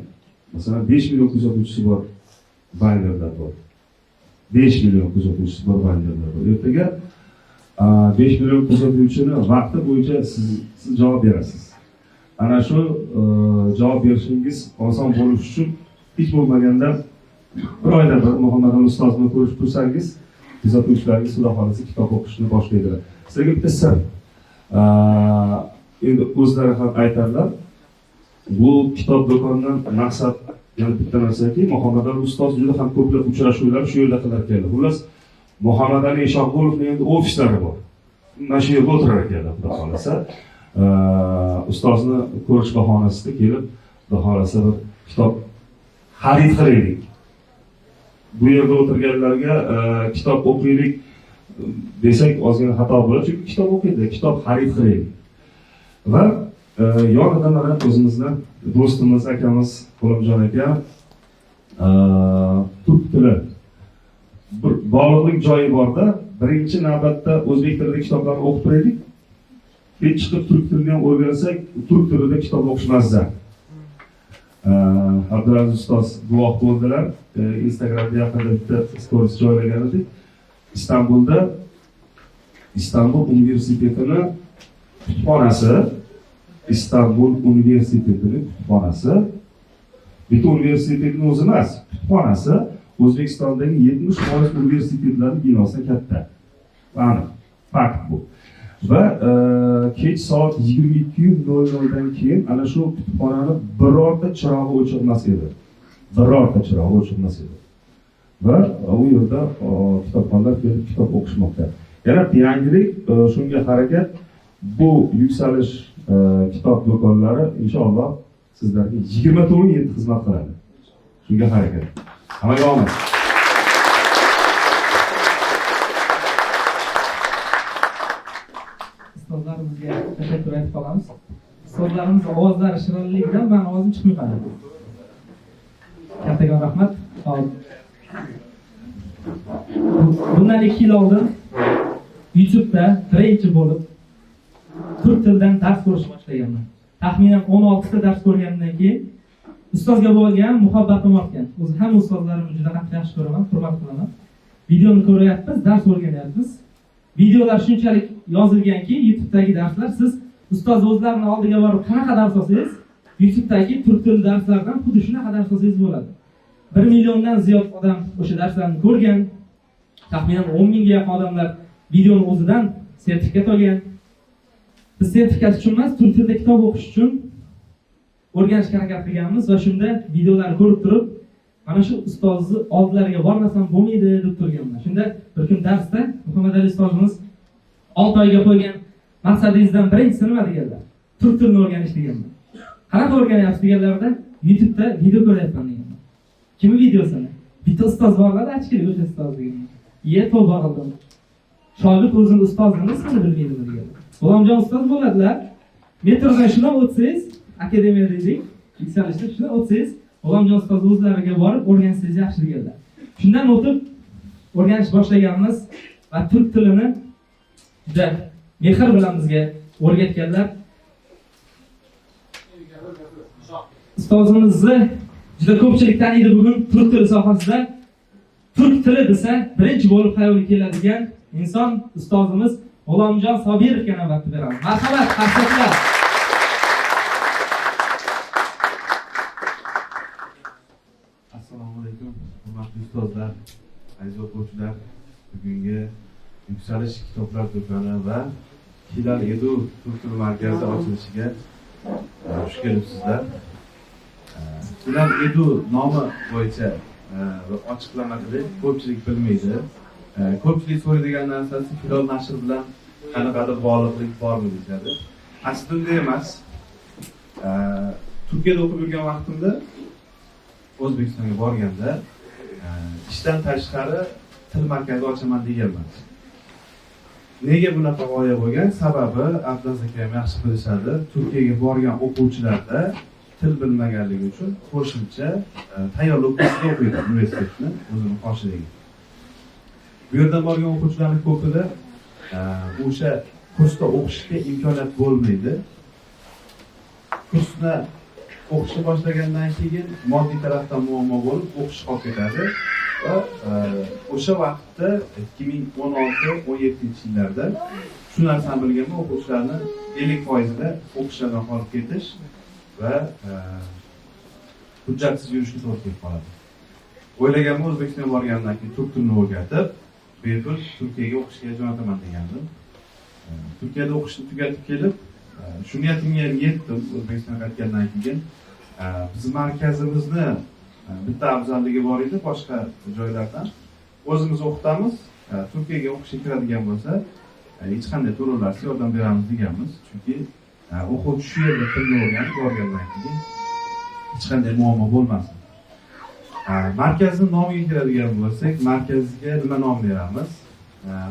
Masalan 5 million kuzatuvchisi bor vaynerlar bor. 5 million kuzatuvchisi bor vaynerlar bor. Ertaga 5 million kuzatuvchini vaqti bo'yicha siz javob berasiz. Ana shu javob berishingiz oson bo'lishi uchun hech bo'lmaganda bir oyda bir Muhammad Ali ustozni ko'rishib tursangiz, kuzatuvchilaringiz xudo xolasa kitob o'qishni boshlaydilar. Sizlarga bitta sir. Endi o'zlari ham aytadilar. Bu kitob do'konidan maqsad yana bitta narsaki, Muhammad Ali ustoz juda ham ko'plab uchrashuvlar shu yerda qilar ekanlar. Xullas, Muhammad Ali Eshonqulovning endi ofislari bor. Mana shu yerda o'tirar ekanlar, xudo xolasa. Ustozni ko'rish bahonasida kelib, xudo xolasa bir kitob xarid qilaylik. Bu yerda o'tirganlarga kitob o'qiylik desak ozgina xato bo'ladi, chunki kitob o'qiydi, kitob xarid qilaylik. Va yonida mana o'zimizni do'stimiz, akamiz Qo'limjon aka turk tili bir bog'liqlik joyi borda, birinchi navbatda o'zbek tilida kitoblarni o'qib turaylik. Keyin chiqib turk tilidan o'rgansak, turk tilida kitob o'qish mazza. Abdulaziz ustoz guvoh bo'ldilar. Instagramda yaqinda bitta stories joylagan edik. Istanbul universitetini kutubxonasi, Istanbul universitetining kutubxonasi, bitta universitetning o'zi emas, kutubxonasi O'zbekistondagi 70% universitetlarning binosidan katta. Aniq, fakt bu. Va kech soat 22:00 dan keyin ana shu kutubxonani birorta chirog'i o'chirilmas edi. Va u yerda kitobxonlar kelib kitob o'qishmoqda. Yana yangilik, shunga harakat, bu yuksalish kitob do'konlari inshaalloh sizlarga 24/7 xizmat qiladi. Shunga harakat. Hammaga omad. Ustozlarimizga tashakkur aytib qolamiz. Ustozlarimiz ovozlari shirinligidan men ovozim chiqmay qoladi. Kattakon rahmat. Bundan 2 yil oldin YouTube'da birinchi bo'lib turk tilidan dars ko'rish boshlaganman. Taxminan 16 ta dars ko'rgandan keyin ustozga bo'lgan muhabbatim ortgan. O'zi ham ustozlarimni juda qattiq yaxshi ko'raman, hurmat qilaman. Videoni ko'ryapmiz, dars o'rganyapmiz. Videolar shunchalik yozilganki, YouTube'dagi darslar siz ustoz o'zlarini oldiga borib qanaqa dars olsangiz, YouTube'dagi turk tili darslardan xuddi shunaqa dars olsangiz bo'ladi. 1 milliondan ziyod odam o'sha darslarni ko'rgan. Taxminan 10 mingga yaqin odamlar videoni o'zidan sertifikat olgan. Biz sertifikat uchun emas, turk tilida kitob o'qish uchun o'rganishga harakat qilganmiz va shunda videolarni ko'rib turib, mana shu ustozni oldilariga bormasam bo'lmaydi deb turganman. Shunda bir kun darsda Muhammad Ali ustozimiz 6 oyga qo'ygan maqsadingizdan birinchisi nima deganlar? Turk tilini o'rganish deganman. Qanaqa o'rganyapsiz deganlarda, YouTube'da video ko'ryapman deganman. Kimning videosini? Bitta ustoz borlar, achchilik o'sha ustoz deganman. To'g'ri oldim. Shogird o'zini ustozini ismini bilmaydimi deganlar. Qo'limjon ustoz bo'ladilar. Metrodan shunday o'tsangiz, akademiyada edik, yuksalishda shunday o'tsangiz, Qo'limjon ustoz o'zlariga borib o'rgansangiz yaxshi deganlar. Shundan o'tib o'rganish boshlaganmiz va turk tilini juda mehr bilan bizga o'rgatganlar. Ustozimizni juda ko'pchilik taniydi bugun turk tili sohasida. Turk tili desa birinchi bo'lib xayoliga keladigan inson ustozimiz G'ulomjon Sobirovga navbatni beramiz. Marhamat, qarsaklar. Assalomu alaykum, hurmatli ustozlar, aziz o'quvchilar. Bugungi yuksalish kitoblar do'koni va Hilal Edu turk tili markazi ochilishiga xush kelibsizlar. Hilal Edu nomi bo'yicha ochiqlama qilib, ko'pchilik bilmaydi. Ko'pchilik so'raydigan narsasi Hilal nashr bilan qanaqadir bog'liqlik bormi deyishadi. Aslida unday emas. Turkiyada o'qib yurgan vaqtimda O'zbekistonga borganda ishdan tashqari til markazi ochaman deganman. Nega bunaqa g'oya bo'lgan? Sababi Abdulaziz aka ham yaxshi bilishadi. Turkiyaga borgan o'quvchilarda til bilmaganligi uchun qo'shimcha tayyorlov kursida o'qiydi universitetni o'zini qoshidagi. Bu yerdan borgan o'quvchilarning ko'pida o'sha kursda o'qishga imkoniyat bo'lmaydi. Kursni o'qishni boshlagandan keyin moddiy tarafdan muammo bo'lib o'qish qolib ketadi va o'sha vaqtda 2016-17 yillarda shu narsani bilganman, o'quvchilarni 50%da o'qishlardan qolib ketish va hujjatsiz yurishga to'g'ri kelib qoladi. O'ylaganman, O'zbekistonga borgandan keyin turk tilini o'rgatib, bepul Turkiyaga o'qishga jo'nataman degandim. Turkiyada o'qishni tugatib kelib, shu niyatimga yetdim. O'zbekistonga qaytgandan keyin biz markazimizni bitta afzalligi bor edi boshqa joylardan. O'zimiz o'qitamiz, Turkiyaga o'qishga kiradigan bo'lsa, hech qanday to'lovlarsiz yordam beramiz deganmiz. Chunki o'quvchi shu yerda tilni o'rganib borgandan keyin hech qanday muammo bo'lmasin. Markazning nomiga kiradigan bo'lsak, markazga nima nom beramiz?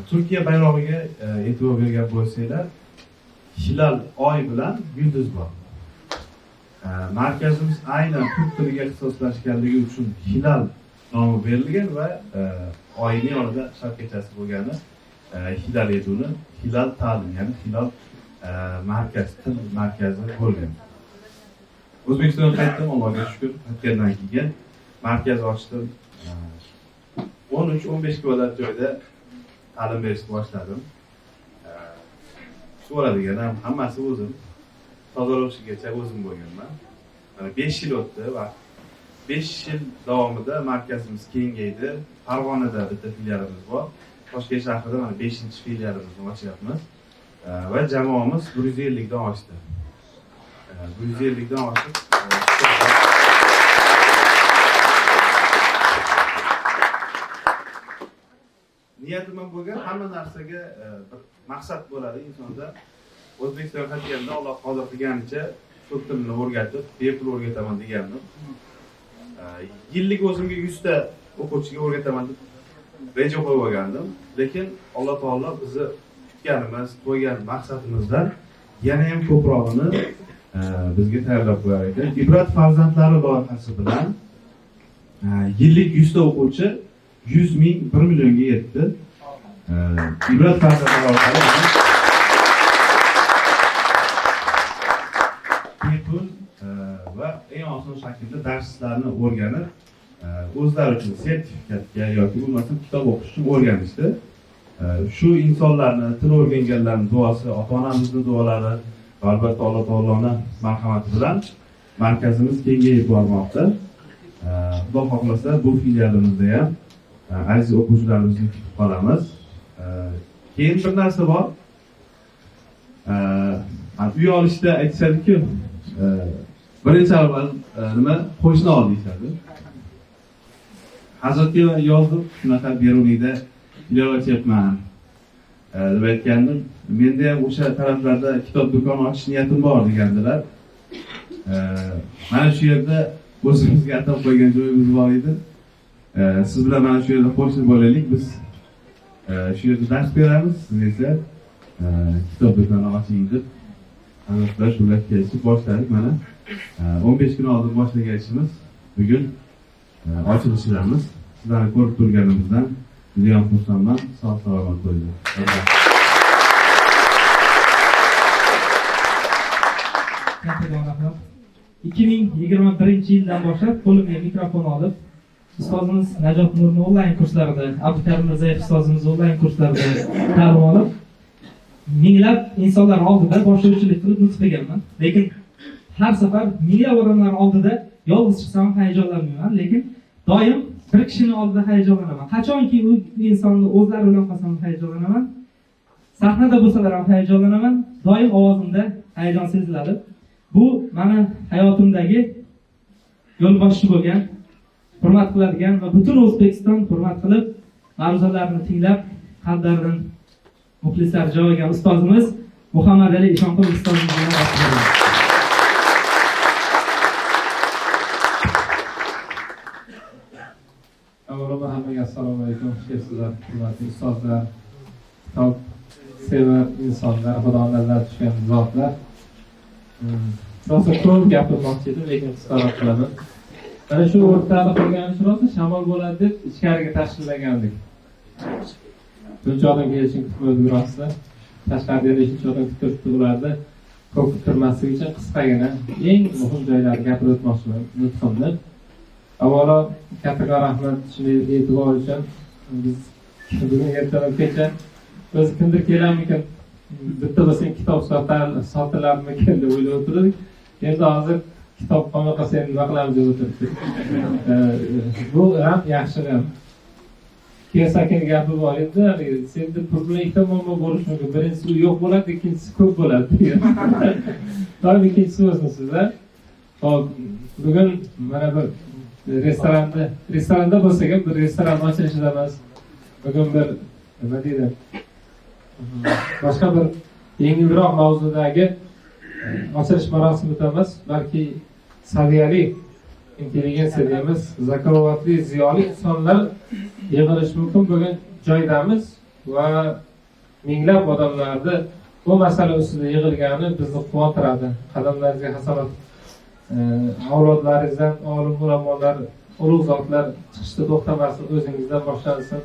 Turkiya bayrog'iga e'tibor bergan bo'lsanglar, hilal oy bilan yulduz bor. Markazimiz aynan turk tiliga ixtisoslashganligi uchun hilal nomi berilgan va oyning yonida shartchasi bo'lgani hilal eduni, hilal ta'lim, ya'ni hilal markaz, til markazi bo'lgan. O'zbekistonga qaytdim, Allohga shukr, qaytgandan keyin markaz ochdim. 13-15 kvadrat joyda ta'lim berishni boshladim. Shu bo'ladigan hammasi o'zim. Tozalovchigacha o'zim bo'lganman. 5 yil o'tdi va 5 yil davomida markazimiz kengaydi. Farg'onada bitta filialimiz bor. Toshkent shahrida mana 5-filialimizni ochyapmiz. Va jamoamiz 150 dan oshdi. 150 dan oshib niyatim ham bo'lgan, hamma narsaga bir maqsad bo'ladi insonda. O'zbekistonga qaytganda Alloh qodir qilganicha turk tilini o'rgatib, bepul o'rgataman degandim. Yillik o'zimga 100 ta o'quvchiga o'rgataman deb reja qo'yib olgandim. Lekin Alloh taolo bizni kutganimiz, qo'ygan maqsadimizdan yana ham ko'prog'ini bizga tayyorlab qo'yar ekan. Ibrat farzandlari loyihasi bilan yillik 100 ta o'quvchi 100 ming 1 millionga yetdi. Ibrat farzandlari orqali bepul va eng oson shaklda darslarni o'rganib, o'zlari uchun sertifikatga yoki bo'lmasa kitob o'qish uchun o'rganishdi. Shu insonlarni, til o'rganganlarning duosi, ota-onamizning duolari va albatta Alloh taoloning marhamati bilan markazimiz kengayib bormoqda. Xudo xohlasa bu filialimizda ham aziz o'quvchilarimizni kutib qolamiz. Keyin bir narsa bor. Uy olishda aytishadi-ku, birinchi avval nima qo'shni ol deyishadi. Hazratga yozdim, shunaqa Beruniyda filial ochyapman deb aytgandim. Menda ham o'sha taraflarda kitob do'koni ochish niyatim bor degandilar. Mana shu yerda o'zimizga atab qo'ygan joyimiz bor edi. Siz bilan mana shu yerda qo'shni bo'laylik. Biz shu yerda dars beramiz, siz esa kitob do'koni oching deb Hazratlar shular kelishib boshladik. Mana 15 kun oldin boshlagan ishimiz bugun ochilishimiz. Sizlarni ko'rib turganimizdan juda ham xursandman. Sog' salomat bo'ling. 2021-yildan boshlab qo'limga mikrofon olib, ustozimiz Najot Nurni onlayn kurslarida, Abdukarim Mirzayev ustozimiz onlayn kurslarida ta'lim olib, minglab insonlar oldida boshlovchilik qilib nutq qilganman. Lekin har safar minglab odamlar oldida yolg'iz chiqsam hayajonlanmayman, lekin doim bir kishining oldida hayajonlanaman. Qachonki u insonni o'zlari bilan qolsam hayajonlanaman. Sahnada bo'lsalar ham hayajonlanaman. Doim ovozimda hayajon seziladi. Bu meni hayotimdagi yo'lboshchi bo'lgan, hurmat qiladigan va butun O'zbekiston hurmat qilib, ma'ruzalarni tinglab, qalblaridan muxlislar joylagan ustozimiz Muhammad Ali Ishonqulov ustozimizga rahmat. Avvalo hammaga assalomu alaykum. Kechsizlar hurmatli ustozlar, kitob sevar insonlar, xudo nazar tushgan zotlar. Rosa ko'p gapirmoqchi edim, lekin qisqaroq qilaman. Mana shu o'rtada qolgan rosa shamol bo'ladi deb ichkariga tashqillagandik. Buncha odam kelishini kutmaydi rosa. Tashqarida shuncha odam kutib turardi. Ko'p kirmaslik uchun qisqagina eng muhim joylarni gapirib o'tmoqchiman nutqimni. Avvalo kattaga rahmat shunday e'tibor uchun. Biz bugun ertalab kecha biz kimdir kelarmikan bitta bo'lsa kitob sotilarmikan deb o'ylab o'tirdik. Endi hozir kitob qolmay qolsa endi nima qilamiz deb o'tirdik. Bu ham yaxshi ham. Kesakin gapi bor edi. Senda turli ikkita muammo bo'lishi mumkin. Birinchisi u yo'q bo'ladi, ikkinchisi ko'p bo'ladi. Doim ikkinchisi bo'lsin sizlar. Hop, bugun mana bir restoranda bo'lsak ham bir restoran ochilishida emas. Bugun bir nima deydi? Boshqa bir yengilroq mavzudagi ochilish marosimida emas, balki saviyali intelligensiya deymiz, zakovatli ziyoli insonlar yig'ilishi mumkin bo'lgan joydamiz va minglab odamlarni bu masala ustida yig'ilgani bizni quvontiradi. Qadamlaringizga hasanat, avlodlaringizdan olim ulamolar, ulug' zotlar chiqishda to'xtamasin, o'zingizdan boshlansin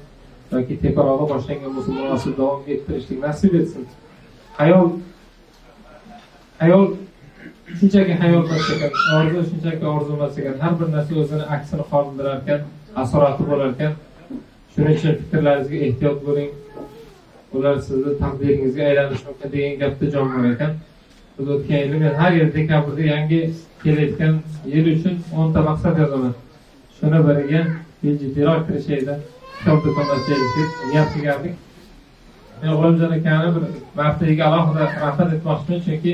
yoki teparoqda boshlangan bo'lsa munosib davom ettirishlik nasib etsin. Hayol shunchaki hayol emas ekan, orzu shunchaki orzu emas ekan, har bir narsa o'zini aksini qoldirar ekan, asorati bo'lar ekan. Shuning uchun fikrlaringizga ehtiyot bo'ling. Ular sizni taqdiringizga aylanishi mumkin degan gapda jon bor ekan. Biz o'tgan yili men har yil dekabrda yangi kelayotgan yil uchun 10 ta maqsad yozaman. Shuni biriga jiddiyroq kirishaydi, kitob do'kon ochaylik deb niyat qilgandik. Men G'ulomjon akani bir martaga alohida rahmat etmoqchiman, chunki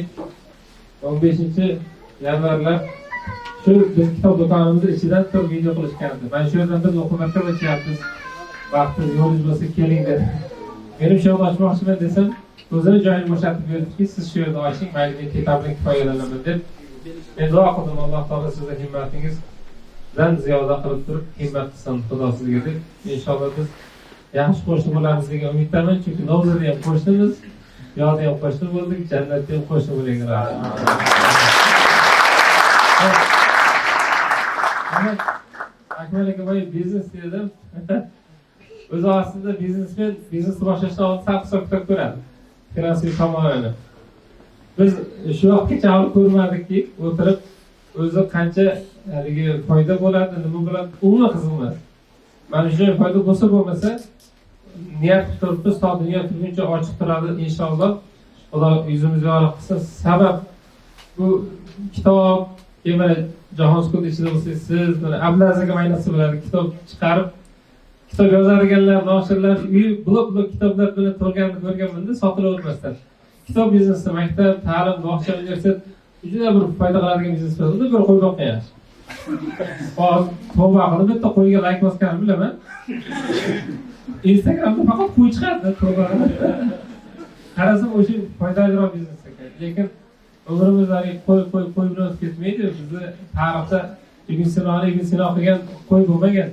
15-yanvarlar shu biz kitob do'konimiz ichidan bir video qilishgandi. Men shu yerdan biz o'quv maktabi ochyapmiz. Vaqtingiz yo'lingiz bo'lsa keling dedi. Benim shu yerda ochmoqchiman desam, o'zini joyini bo'shatib beribki, siz shu yerda oching, mayli men tepadan foydalanaman deb. Men duo qildim, Alloh taolo sizning himmatingizdan ziyoda qilib turib, himmat qilsin Xudo sizga deb. Inshaalloh biz yaxshi qo'shni bo'lamiz degan umiddaman, chunki Navro'da ham qo'shnimiz, yo'lda ham qo'shni bo'ldik, jannatda ham qo'shni bo'linglar. Akmal aka boy biznes dedim. O'zi aslida biznesmen biznesni boshlashdan oldin hisob-kitob ko'radi. Finansiy tomonini. Biz shu vaqtgacha olib ko'rmadikki, o'tirib o'zi qancha haligi foyda bo'ladi, nima bo'ladi, umuman qiziqmas. Mana shu foyda bo'lsa bo'lmasa, niyat qilib turibmiz, to dunyo turguncha ochiq turadi inshaalloh. Xudo yuzimizni yorug' qilsin. Sabab bu kitob, mana jahon sukut ichida bo'lsangiz, siz mana Abdulaziz ayniqsa biladi, kitob chiqarib kitob yozadiganlar, noshirlar blok kitoblar bilan to'lganini ko'rganman-da, sotilavermasdan. Kitob biznesi, maktab, ta'lim, bog'cha, universitet juda bir foyda qiladigan biznes bo'lsa, bir qo'y boqqa yaxshi. Hozir tavba qilib bitta qo'yga like bosganimni bilaman. Instagramda faqat qo'y chiqadi, tavba qilib. Qarasam o'sha foydaliroq biznes ekan. Lekin umrimizda qo'y bilan ketmaydi. Bizni tarixda Ibn Sino qilgan qo'y bo'lmagan.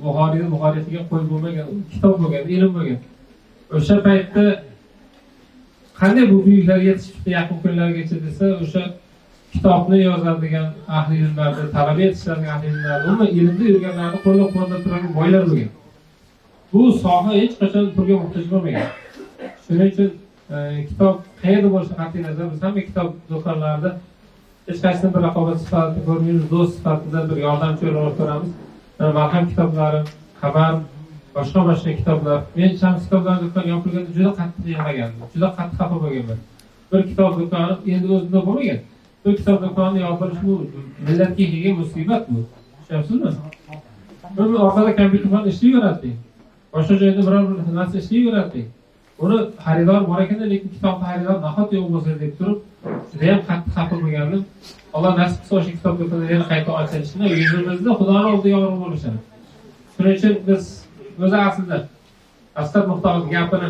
Buxoriy qilgan qo'y bo'lmagan, kitob bo'lgan, ilm bo'lgan. O'sha paytda qanday bu buyuklarga yetishibdi yaqin kunlargacha desa, o'sha kitobni yozadigan ahli ilmlarni, talaba yetishtiradigan ahli ilmlarni, umuman ilmda yurganlarni qo'llab-quvvatlab turadigan boylar bo'lgan. Bu soha hech qachon pulga muhtoj bo'lmagan. Shuning uchun kitob qayerda bo'lishi qat'iy nazar biz hamma kitob do'konlarida hech qaysidan bir raqobat sifatida ko'rmaymiz, do'st sifatida bir yordamchi bo'lib ko'ramiz. Malham kitoblari, xabar, boshqa kitoblar. Men Shams kitoblar do'koni yopilganda juda qattiq yig'lagandim. Juda qattiq xafa bo'lganman. Bir kitob do'koni endi o'zida bo'lmagan. Bir kitob do'koni yopilishi bu millatga kelgan musibat bu. Tushunyapsizmi? Men orqada kompyuter bilan ishlayverardik. Boshqa joyda biror bir narsa ishlayverardik. Uni xaridor bor ekan, lekin kitobni xaridor nahot yo'q bo'lsa deb turib, juda ham qattiq xafa bo'lgandim. Alloh nasib qilsa o'sha kitob do'konlari qayta ochilishini yuzimizda Xudoning oldida yorug' bo'lishini. Shuning uchun biz o'zi aslida Asad Muxtorov gapini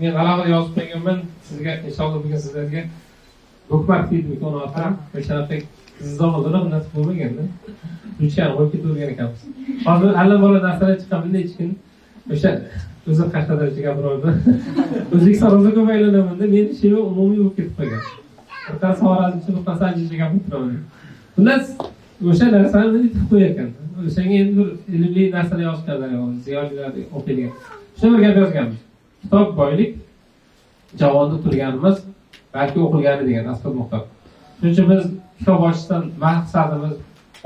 men alohida yozib qo'yganman. Sizga inshaalloh bugun sizlarga bookmark deydi ko'notam. O'shanaqa sizdan oldin nasib bo'lmaganda. Uchgan qo'yib ketavergan ekanmiz. Hozir allambalo narsalar chiqqan bunday chiqin. o'sha o'zim Qashqadaryoda gapirardim. O'zbekiston roza ko'p aylanamanda meni ishim umumiy bo'lib ketib qolgan. Bir qancha Xorazmchi, bir qancha Andijonga gapirib turaman. Xullas o'sha narsani yutib qo'yarkan. O'shanga endi bir ilmli narsalar yozganlar, ziyolilar o'qiydigan. Shuna bir gap yozganmiz. Kitob boylik, javonda turganimiz, balki o'qilgani degan Asqar Muxtor. Shuning uchun biz kitob ochishdan maqsadimiz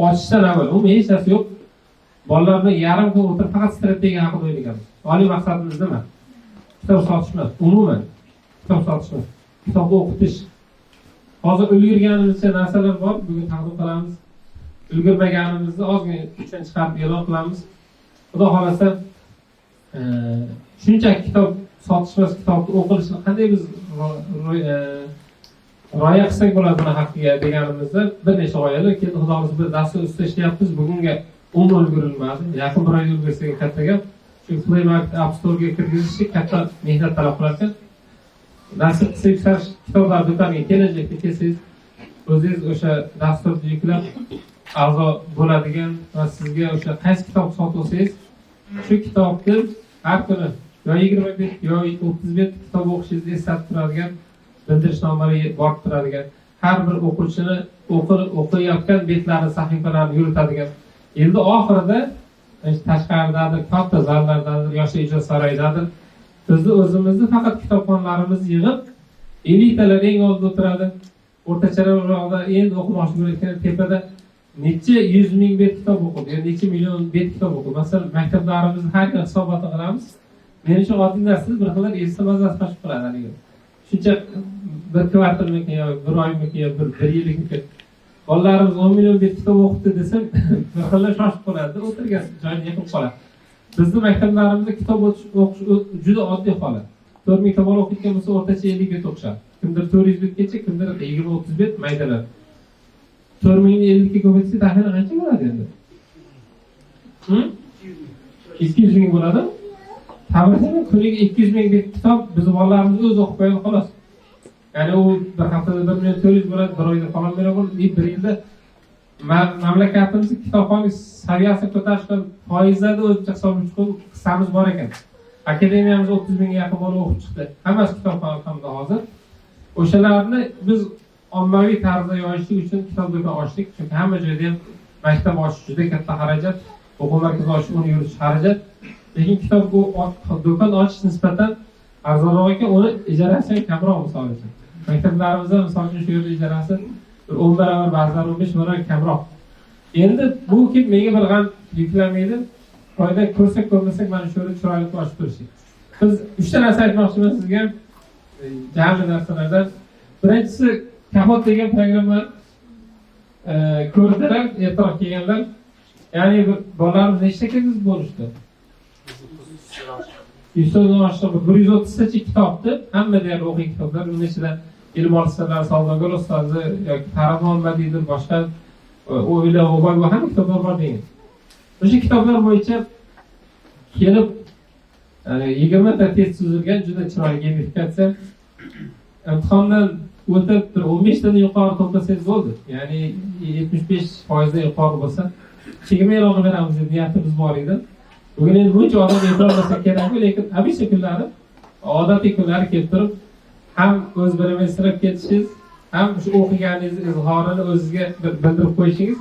ochishdan avval umuman hech narsa yo'q. Bolalarni yarim kun o'tirib faqat strategiya haqida o'ylaganmiz. Oliy maqsadimiz nima? Kitob sotish emas, umuman kitob sotish emas. Kitobni o'qitish. Hozir ulgurganimizcha narsalar bor, bugun taqdim qilamiz. Ulgurmaganimizni ozgina kuchdan chiqarib e'lon qilamiz. Xudo xolasa, shunchaki kitob sotish emas, kitobni o'qilishini qanday biz rioya qilsak bo'ladi buni haqqiga deganimizda bir necha g'oyalar keldi. Xudo xolasa bir dastur ustida ishlayapmiz. Bugunga umuman ulgurilmadi. Yaqin bir oyda ulgursak katta gap. Chunki Play Market App Store'ga kirgizishni katta mehnat talab qiladi. Nasib qilsa yuksalish kitoblar do'koniga kelajakda kelsangiz, o'zingiz o'sha dasturni yuklab a'zo bo'ladigan va sizga o'sha qaysi kitob sotib olsangiz, shu kitobni har kuni yo 20 bet yo 30 bet kitob o'qishingizni eslatib turadigan bildirishnomalar borib turadigan, har bir o'quvchini o'qiyotgan betlarni, sahifalarini yuritadigan. Endi oxirida tashqaridadir, katta zallardadir, yoshlar ijod saroyidadir. Bizni o'zimizni faqat kitobxonlarimizni yig'ib, elitalar eng oldida o'tiradi. O'rtacharoqda endi o'qimoqchi bo'layotgan tepada necha 100 ming bet kitob o'qidi, yoki necha million bet kitob o'qidi. Masalan, maktablarimizni har kuni hisobotini qilamiz. Men uchun oddiy narsa, bir xillar esda mazasi qochib qoladi haligi. Shuncha bir kvartalmiki yo bir oymiki yo bir yillikmi. Bolalarimiz 10 million bet kitob o'qibdi desam, bir xillar shoshib qoladi, o'tirgan joyini yiqib qoladi. Bizning maktablarimizda kitob o'qish juda oddiy holat. 4000 ta bola o'qiyotgan bo'lsa, o'rtacha 50 bet o'qishadi. Kimdir 400 betgacha, kimdir 20-30 bet maydalar. 4000 ni 50 ga ko'paytsa, taxminan qancha bo'ladi endi? 200 ming bo'ladi. Taxminan kuniga 200 ming bet kitob biz bolalarimiz o'zi o'qib qo'yadi xolos. Ya'ni u bir haftada 1 million 400 bo'ladi, bir oyda falon million bo'ladi, bir yilda mamlakatimiz kitobxonlik saviyasini ko'tarishdan foizlarda o'zicha hisob-kitob qissamiz bor ekan. Akademiyamiz 30 mingga yaqin bola o'qib chiqdi. Hammasi kitobxonada hozir. O'shalarni biz ommaviy tarzda yoyishlik uchun kitob do'kon ochdik. Chunki hamma joyda ham maktab ochish juda katta xarajat, o'quv markazi ochish, uni yuritish xarajat. Lekin kitob do'kon ochish nisbatan arzonroq ekan, uni ijarasi ham kamroq misol uchun. Maktablarimizda misol uchun shu yerda ijarasi 10 barobar, ba'zan 15 barobar kamroq. Endi bu kim menga bir g'am yuklamaydi. Foyda ko'rsak ko'rmasak mana shu yerda chiroyli ochib turishik. Biz 3 ta narsa aytmoqchiman sizga. Jami narsalardan. Birinchisi Kapot degan programma ko'rdilar, e'tirof kelganlar. Ya'ni bolalarimiz nechta kiz bo'lishdi? 100 oshib 130 tacha kitobni, hamma deyar o'qiy kitoblar, uning ichida ilm olisalar, savdogar ustozi yoki tarixon badiydir, boshqa o'ylab o'g'il va hamma kitoblar bor degan. O'sha kitoblar bo'yicha kelib 20 ta test tuzilgan, juda chiroyli gamifikatsiya. Imtihondan o'tib 15 tadan yuqori to'plasangiz bo'ldi. Ya'ni 75% dan yuqori bo'lsa, chegirma e'lon beramiz deb niyatimiz bor edi. Bugun endi buncha odam e'tiborlasa kerakmi, lekin abisha kunlari, odatiy kunlari kelib turib, ham o'z biringizni sinab ketishingiz, ham shu o'qiganingizni izhorini o'zizga bildirib qo'yishingiz,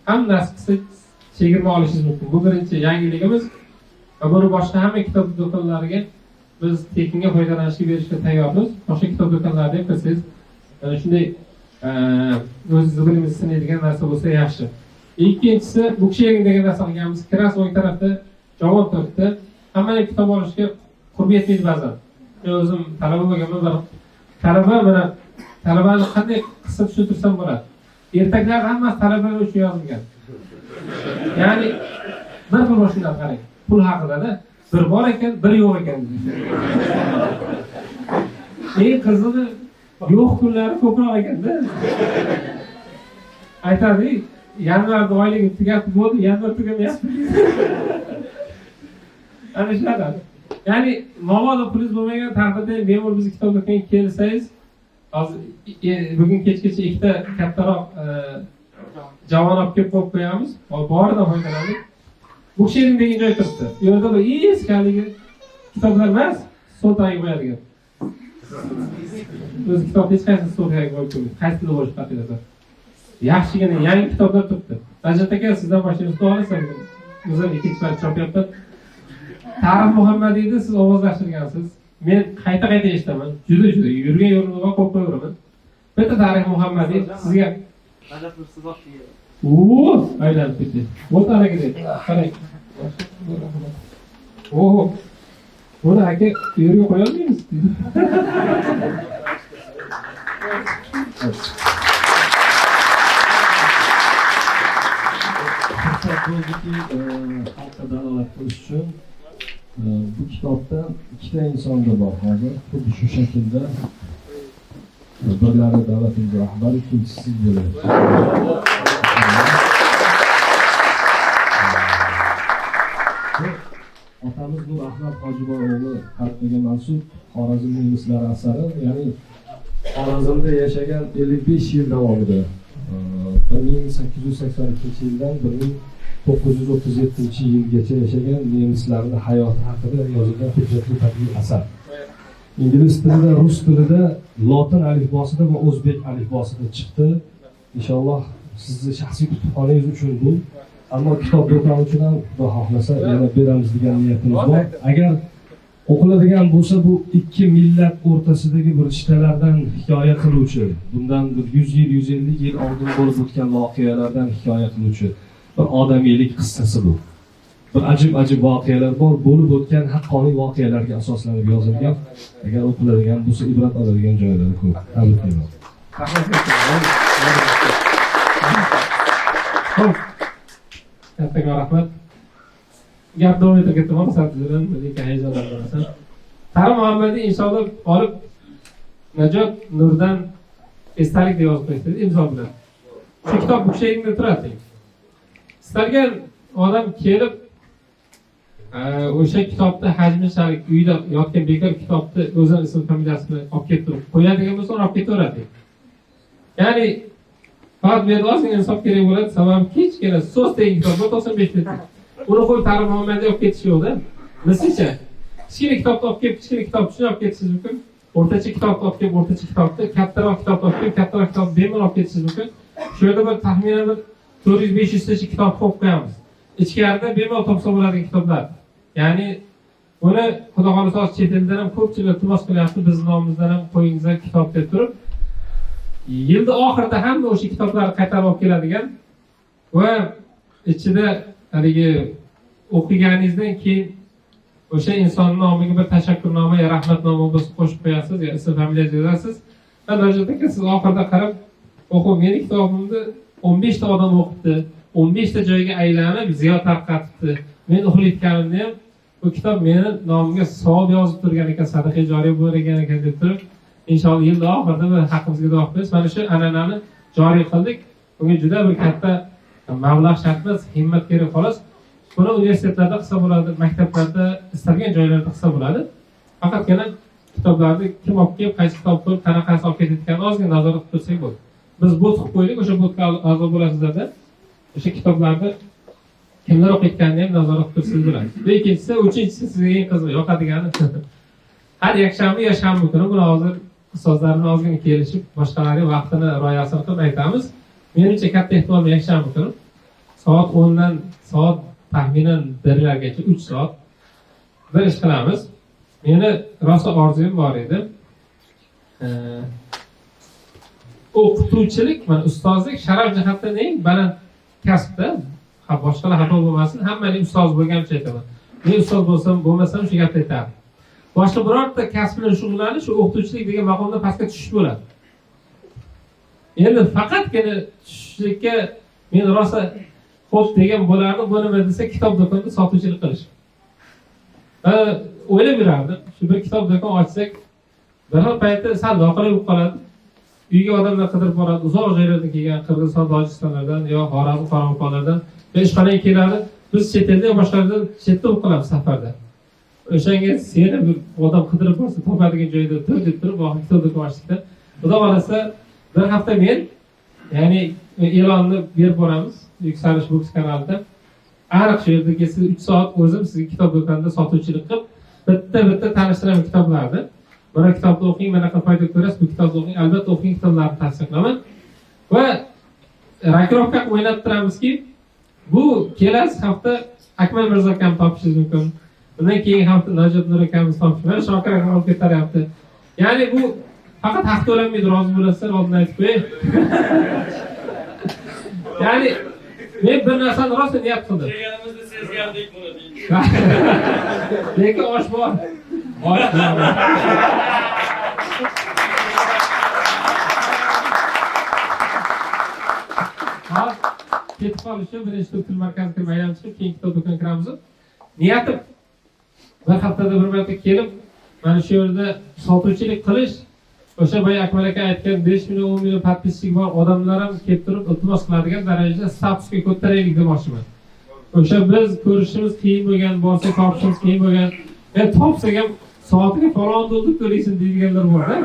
ham nasib qilsa chegirma olishingiz mumkin. Bu birinchi yangiligimiz. Va buni boshqa hamma kitob do'konlariga biz tekinga foydalanishga berishga tayyormiz. Boshqa kitob do'konlarida ham qilsangiz, mana shunday o'zingizni bilingizni sinaydigan narsa bo'lsa yaxshi. Ikkinchisi, buksharing degan narsa qilganmiz. Kiras o'ng tarafda javon turibdi. Hammaning kitob olishga qurbi yetmaydi ba'zan. Men o'zim talaba bo'lganman, bir talaba mana talabani qanday qisqa tushuntirsam bo'ladi. Ertaklar hammasi talabalar uchun yozilgan. Ya'ni bir xil mashinalar qarang. Pul haqida-da bir bor ekan, bir yo'q ekan. Eng qizig'i yo'q kunlari ko'proq ekanda. Aytadi, yanvarda oyligi tugatib bo'ldi, yanvar tugamayapti. Ana shunaqa. Ya'ni mabodo pulingiz bo'lmagan taqdirda bemor bizni kitob do'koniga kelsangiz, hozir bugun kechgacha ikkita kattaroq javon olib kelib qo'yamiz. Boridan foydalandik. Bookshelf degan joy turibdi. U yerda bir eski haligi kitoblar emas, stol tagiga qo'yadigan. O'zi kitobni hech qaysi stol tagiga qo'yib qo'ymaydi. Qaysi tilda bo'lishi qat'iy. Yaxshigina yangi kitoblar turibdi. Najat aka, sizdan boshlaymiz. Xudo xohlasa, o'zim ikkinchi marta chopyapman. Tarix Muhammadiyni siz ovozlashtirgansiz. Men qayta eshitaman. Juda yurgan yo'limga qo'yib qo'yaman. Bitta Tarix Muhammadiy sizga aylanib ketdi. O'ta harakatet. Qarang. Buni aka yerga qo'ya olmaymiz. Xalqqa dalolat qilish uchun bu kitobda ikkita insonda bor hozir. Xuddi shu shaklda birlari davlat rahbari, ikkinchisi siz bo'lyapsiz. Otamiz Nur Ahmad Hojiboyevni xalqiga mansub Xorazm nemislar asari, ya'ni Xorazmda yashagan 55 yil davomida 1882-yildan 1937-yilgacha yashagan nemislarning hayoti haqida yozilgan hujjatli tadqiq asar. Ingliz tilida, rus tilida, lotin alifbosida va o'zbek alifbosida chiqdi. Inshaalloh sizni shaxsiy kutubxonangiz uchun bu, ammo kitob do'koni uchun ham Xudo xohlasa yana beramiz degan niyatimiz bor. Agar o'qiladigan bo'lsa, bu ikki millat o'rtasidagi bir ishtalardan hikoya qiluvchi, bundan 100 yil, 150 yil oldin bo'lib o'tgan voqealardan hikoya qiluvchi bir odamiylik qissasi bu. Bir ajib voqealar bor, bo'lib o'tgan haqqoniy voqealarga asoslanib yozilgan. Agar o'qiladigan bo'lsa, ibrat oladigan joylari ko'p. Tabriklayman. Kattaga rahmat. Gap davom etib ketaman, sizlardan lekin hayajonlanmasin. Tarix Muhammadiy inshaalloh olib Najot Nurdan esdalik deb yozib qo'ydi, imzo bilan. Shu kitob bukshayingda turadi. Istalgan odam kelib o'sha kitobni hajmi uyda yotgan bekor kitobni o'zini ism familiyasini olib kelib turib qo'yadigan bo'lsa, olib ketaveradi. Ya'ni faqat bu yerda ozgina insof kerak bo'ladi. Sababi kichkina so'z degan kitobda 95 bet. Uni qo'yib Tarix Muhammadiy olib ketish yo'qda. Mislicha kichkina kitobni olib kelib, kichkina kitob uchun olib ketishingiz mumkin. O'rtacha kitobni olib kelib, o'rtacha kitobni, kattaroq kitobni olib kelib, kattaroq kitobni bemalol olib ketishingiz mumkin. Shu yerda bir taxminan bir 400-500 tacha kitob qo'yib qo'yamiz. Ichkarida bemalol topsa bo'ladigan kitoblar. Ya'ni buni Xudo xohlasa chet eldan ham ko'pchilik iltimos qilyapti, bizning nomimizdan ham qo'yingizlar kitob deb turib. Yilda oxirida hamma o'sha kitoblarni qaytarib olib keladigan va ichida haligi o'qiganingizdan keyin o'sha insonning nomiga bir tashakkurnoma yo rahmatnoma bo'lsa qo'shib qo'yasiz, yo ism familiya yozasiz. Va Najot aka siz oxirida qarab, o'qib, meni kitobimni 15 ta odam o'qibdi, 15 ta joyga aylanib ziyo tarqatibdi. Men uxlayotganimda ham bu kitob meni nomimga savob yozib turgan ekan, sadaqa joriy bo'lgan ekan deb turib, inshaalloh yilda oxirida bir haqqimizga duo qilamiz. Mana shu an'anani joriy qildik. Bunga juda bir katta mablag' shart emas, himmat kerak xolos. Buni universitetlarda qilsa bo'ladi, maktablarda, istalgan joylarda qilsa bo'ladi. Faqatgina kitoblarni kim olib kelib, qaysi kitob qo'yib, qanaqasi olib ketayotganini ozgina nazorat qilib tursak bo'ladi. Biz bot qilib qo'ydik, o'sha botga a'zo bo'lasizlarda. O'sha kitoblarni kimlar o'qiyotganini ham nazorat qilsangiz bo'ladi. Ikkinchisi, uchinchisi sizga eng qiziq yoqadigani. Har yakshanba yo shanba kuni buni hozir ustozlarimiz ozgina kelishib, boshqalarning vaqtini rioyasini qilib aytamiz. Menimcha katta ehtimol yakshanba kuni soat 10 dan soat taxminan 1 largacha 3 soat bir ish qilamiz. Meni rosa orzum bor edi. O'qituvchilik, mana ustozlik sharaf jihatdan eng baland kasbda. Boshqalar xato bo'lmasin, hammaning ustoz bo'lgancha aytaman. Men ustoz bo'lsam, bo'lmasam shu gapni aytaman. Boshqa birorta kasb bilan shug'ullanish shu o'qituvchilik degan maqomda pastga tushish bo'ladi. Endi faqatgina tushishlikka men rosa xo'p degan bo'lardi, bu nima desa kitob do'konida sotuvchilik qilish. O'ylab yurardim, shu bir kitob do'kon ochsak, bir xil paytda sal noqulay bo'lib qoladi. Uyga odamlar qidirib boradi, uzoq joylardan kelgan Qirg'iziston, Tojikistonlardan yo Xorazm, Qoraqalpog'lardan ishxonaga keladi. Biz chet elda boshqalardan chetda o'qiamiz safarda. O'shanga seni bir odam qidirib borsa, topadigan joyda tur deb turib, oxirgi kitob do'kon ochdik. Xudo xolasa bir hafta men, ya'ni e'lonni berib boramiz Yuksalish Books kanalida. aniq shu yerda siz 3 soat o'zim sizga kitob do'konida sotuvchilik qilib bitta tanishtiraman kitoblarni. Mana kitobni o'qing, mana qanday foyda ko'rasiz, bu kitobni o'qing, albatta o'qing, kitoblarni tavsiya qilaman. Va rokirovka o'ylab turamizki, bu kelasi hafta Akmal Mirzo akam topishingiz mumkin. Bundan keyingi hafta Najot Nur akamiz topishadi, Shokir akam olib ketaryapti. Ya'ni bu faqat haq to'lanmaydi, rozi bo'lasizlar, oldin aytib qo'yay. Ya'ni men bir narsani rosa niyat qildim. Deganimizni sezgandik buni deydi. Lekin osh bor. Osh bor. Ha, ketib qolishi birinchi turk markaziga kirib aylanib chiqib, keyin kitob do'koniga kiramiz. Niyatim bir haftada bir marta kelib, mana shu yerda sotuvchilik qilish, o'sha boya Akmal aka aytgan 5 million 10 million podpisчик bor odamlar ham kelib turib iltimos qiladigan darajada statusga ko'taraylik demoqchiman. O'sha biz ko'rishimiz qiyin bo'lgan, borsa topishimiz qiyin bo'lgan, topsak ham soatiga falon dollar to'laysan deydiganlar bor-da.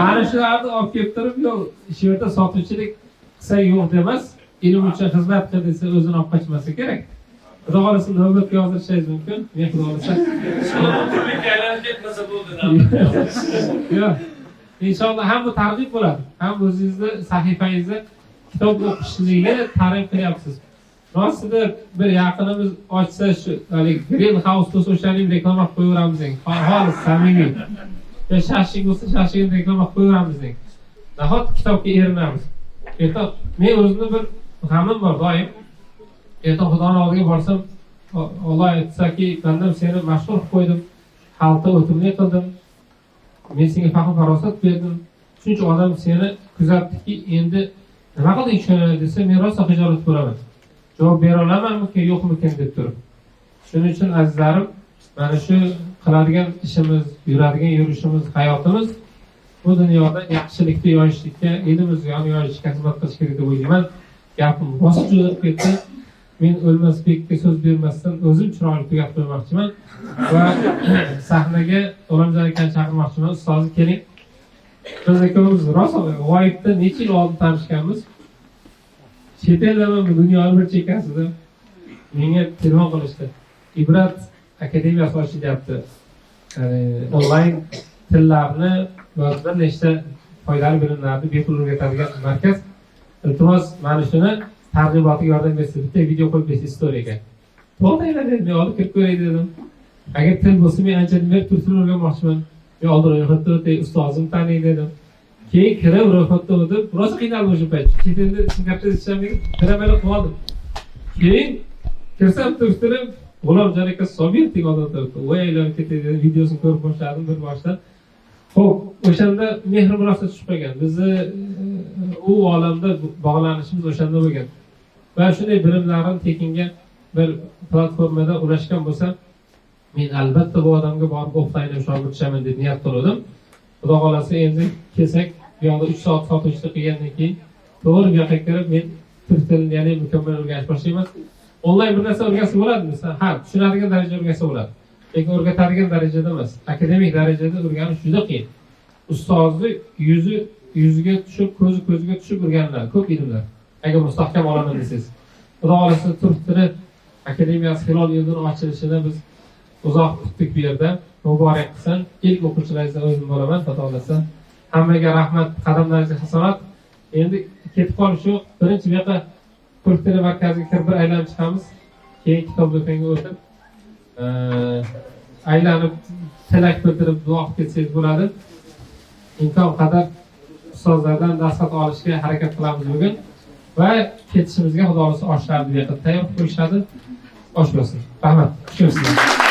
Ana shularni olib kelib turib, yo'q, shu yerda sotuvchilik qilsa yo'q demas, ilm uchun xizmat qil desa o'zini olib qochmasa kerak. Xudo xolasa navbatga yozishingiz mumkin. Men xudo xolasa aylanib ketmasa bo'ldi. Yo'q. İnşallah ham bu targ'ib bo'ladi, ham o'zingizni sahifangizda kitob o'qishlikka targ'ib qilyapsiz. Rostida bir yaqinimiz ochsa shu greenhouse bo'lsa o'shani reklama qilib qo'yaveramiz deng. Xolis, samimiy. Ya shashik bo'lsa shashikni reklama qilib qo'yaveramiz deng. Nahot kitobga erinamiz. Ertaga men o'zimni bir g'amim bor doim. Ertaga Xudoning oldiga borsam, Alloh aytsaki, "Bandam seni mashhur qilib qo'ydim, xalqqa o'timli qildim. Men senga fahm farosat berdim. Shuncha odam seni kuzatdiki, endi nima qilding shuni desa, men rosa xijolat bo'laman. Javob bera olamanmi-ki, yo'qmikin deb turib. Shuning uchun azizlarim, mana shu qiladigan ishimiz, yuradigan yurishimiz, hayotimiz bu dunyoda yaxshilikni yoyishlikka, elimizni yoyishga xizmat qilish kerak deb o'ylayman. Gapim bosib cho'zib ketdi. Men O'lmasbekka so'z bermasdan o'zim chiroyli tugatib qo'ymoqchiman va sahnaga Olamjon akani chaqirmoqchiman. Ustozi keling. Biz ikkovimiz rosa g'oyibda necha yil oldin tanishganmiz. Chet eldaman, dunyoning bir chekkasida menga telefon qilishdi. Ibrat akademiyasi ochilyapti. Onlayn tillarni va bir nechta foydali bilimlarni bepul o'rgatadigan markaz. Iltimos, mana shuni targ'ibotiga yordam bersiz, bitta video qo'yib bersiz istoriyaga. To'g'ri dedim, men olib kirib ko'ray dedim. Agar til bo'lsa, men ancha nima tursin o'rganmoqchiman. Men oldin ro'yxatda o'tay, ustozim taniydi dedim. Keyin kirib ro'yxatda o'tib, biroz qiynaldim o'sha payt. Chet elda Singapurda ishlamaydi, kiramayla qoldim. Keyin kirsam turtirib, G'ulomjon aka Sobirning oldida turibdi. Voy aylanib ketdi, videosini ko'rib boshladim bir boshdan. Xo'p, o'shanda mehr murosa tushib qolgan. Bizni u olamda bog'lanishimiz o'shanda bo'lgan. Va shunday bilimlarni tekinga bir platformada ulashgan bo'lsam, men albatta bu odamga borib offlayn shogird tushaman deb niyat qildim. Xudo xolasa endi kelsak, bu yoqda 3 soat sotuvchilik qilgandan keyin to'g'ri bu yoqqa kirib men turk tilini yana mukammal o'rganish boshlayman. Onlayn bir narsa o'rgansa bo'ladimi? Ha, tushunadigan darajada o'rgansa bo'ladi. Lekin o'rgatadigan darajada emas. Akademik darajada o'rganish juda qiyin. Ustozni yuziga tushib, ko'ziga tushib o'rganiladi ko'p ilmlar. Agar mustahkam olaman desangiz. Xudo xolasa turk tili akademiyasi Hilol yo'lining ochilishini biz uzoq kutdik bu yerda. Muborak qilsin. İlk o'quvchilaringizdan o'zim bo'laman, xudo xolasa. Hammaga rahmat, qadamlaringizga hasanat. Endi ketib qolish yo'q. Birinchi bu yoqqa turk tili markaziga kirib bir aylanib chiqamiz. Keyin kitob do'koniga o'tib aylanib tilak bildirib duo qilib ketsangiz bo'ladi. Imkon qadar ustozlardan dastxat olishga harakat qilamiz bugun va ketishimizga xudo xolasa oshlarni bu yoqda tayyor qo'yishadi. Osh bo'lsin. Rahmat. Xushimizlar.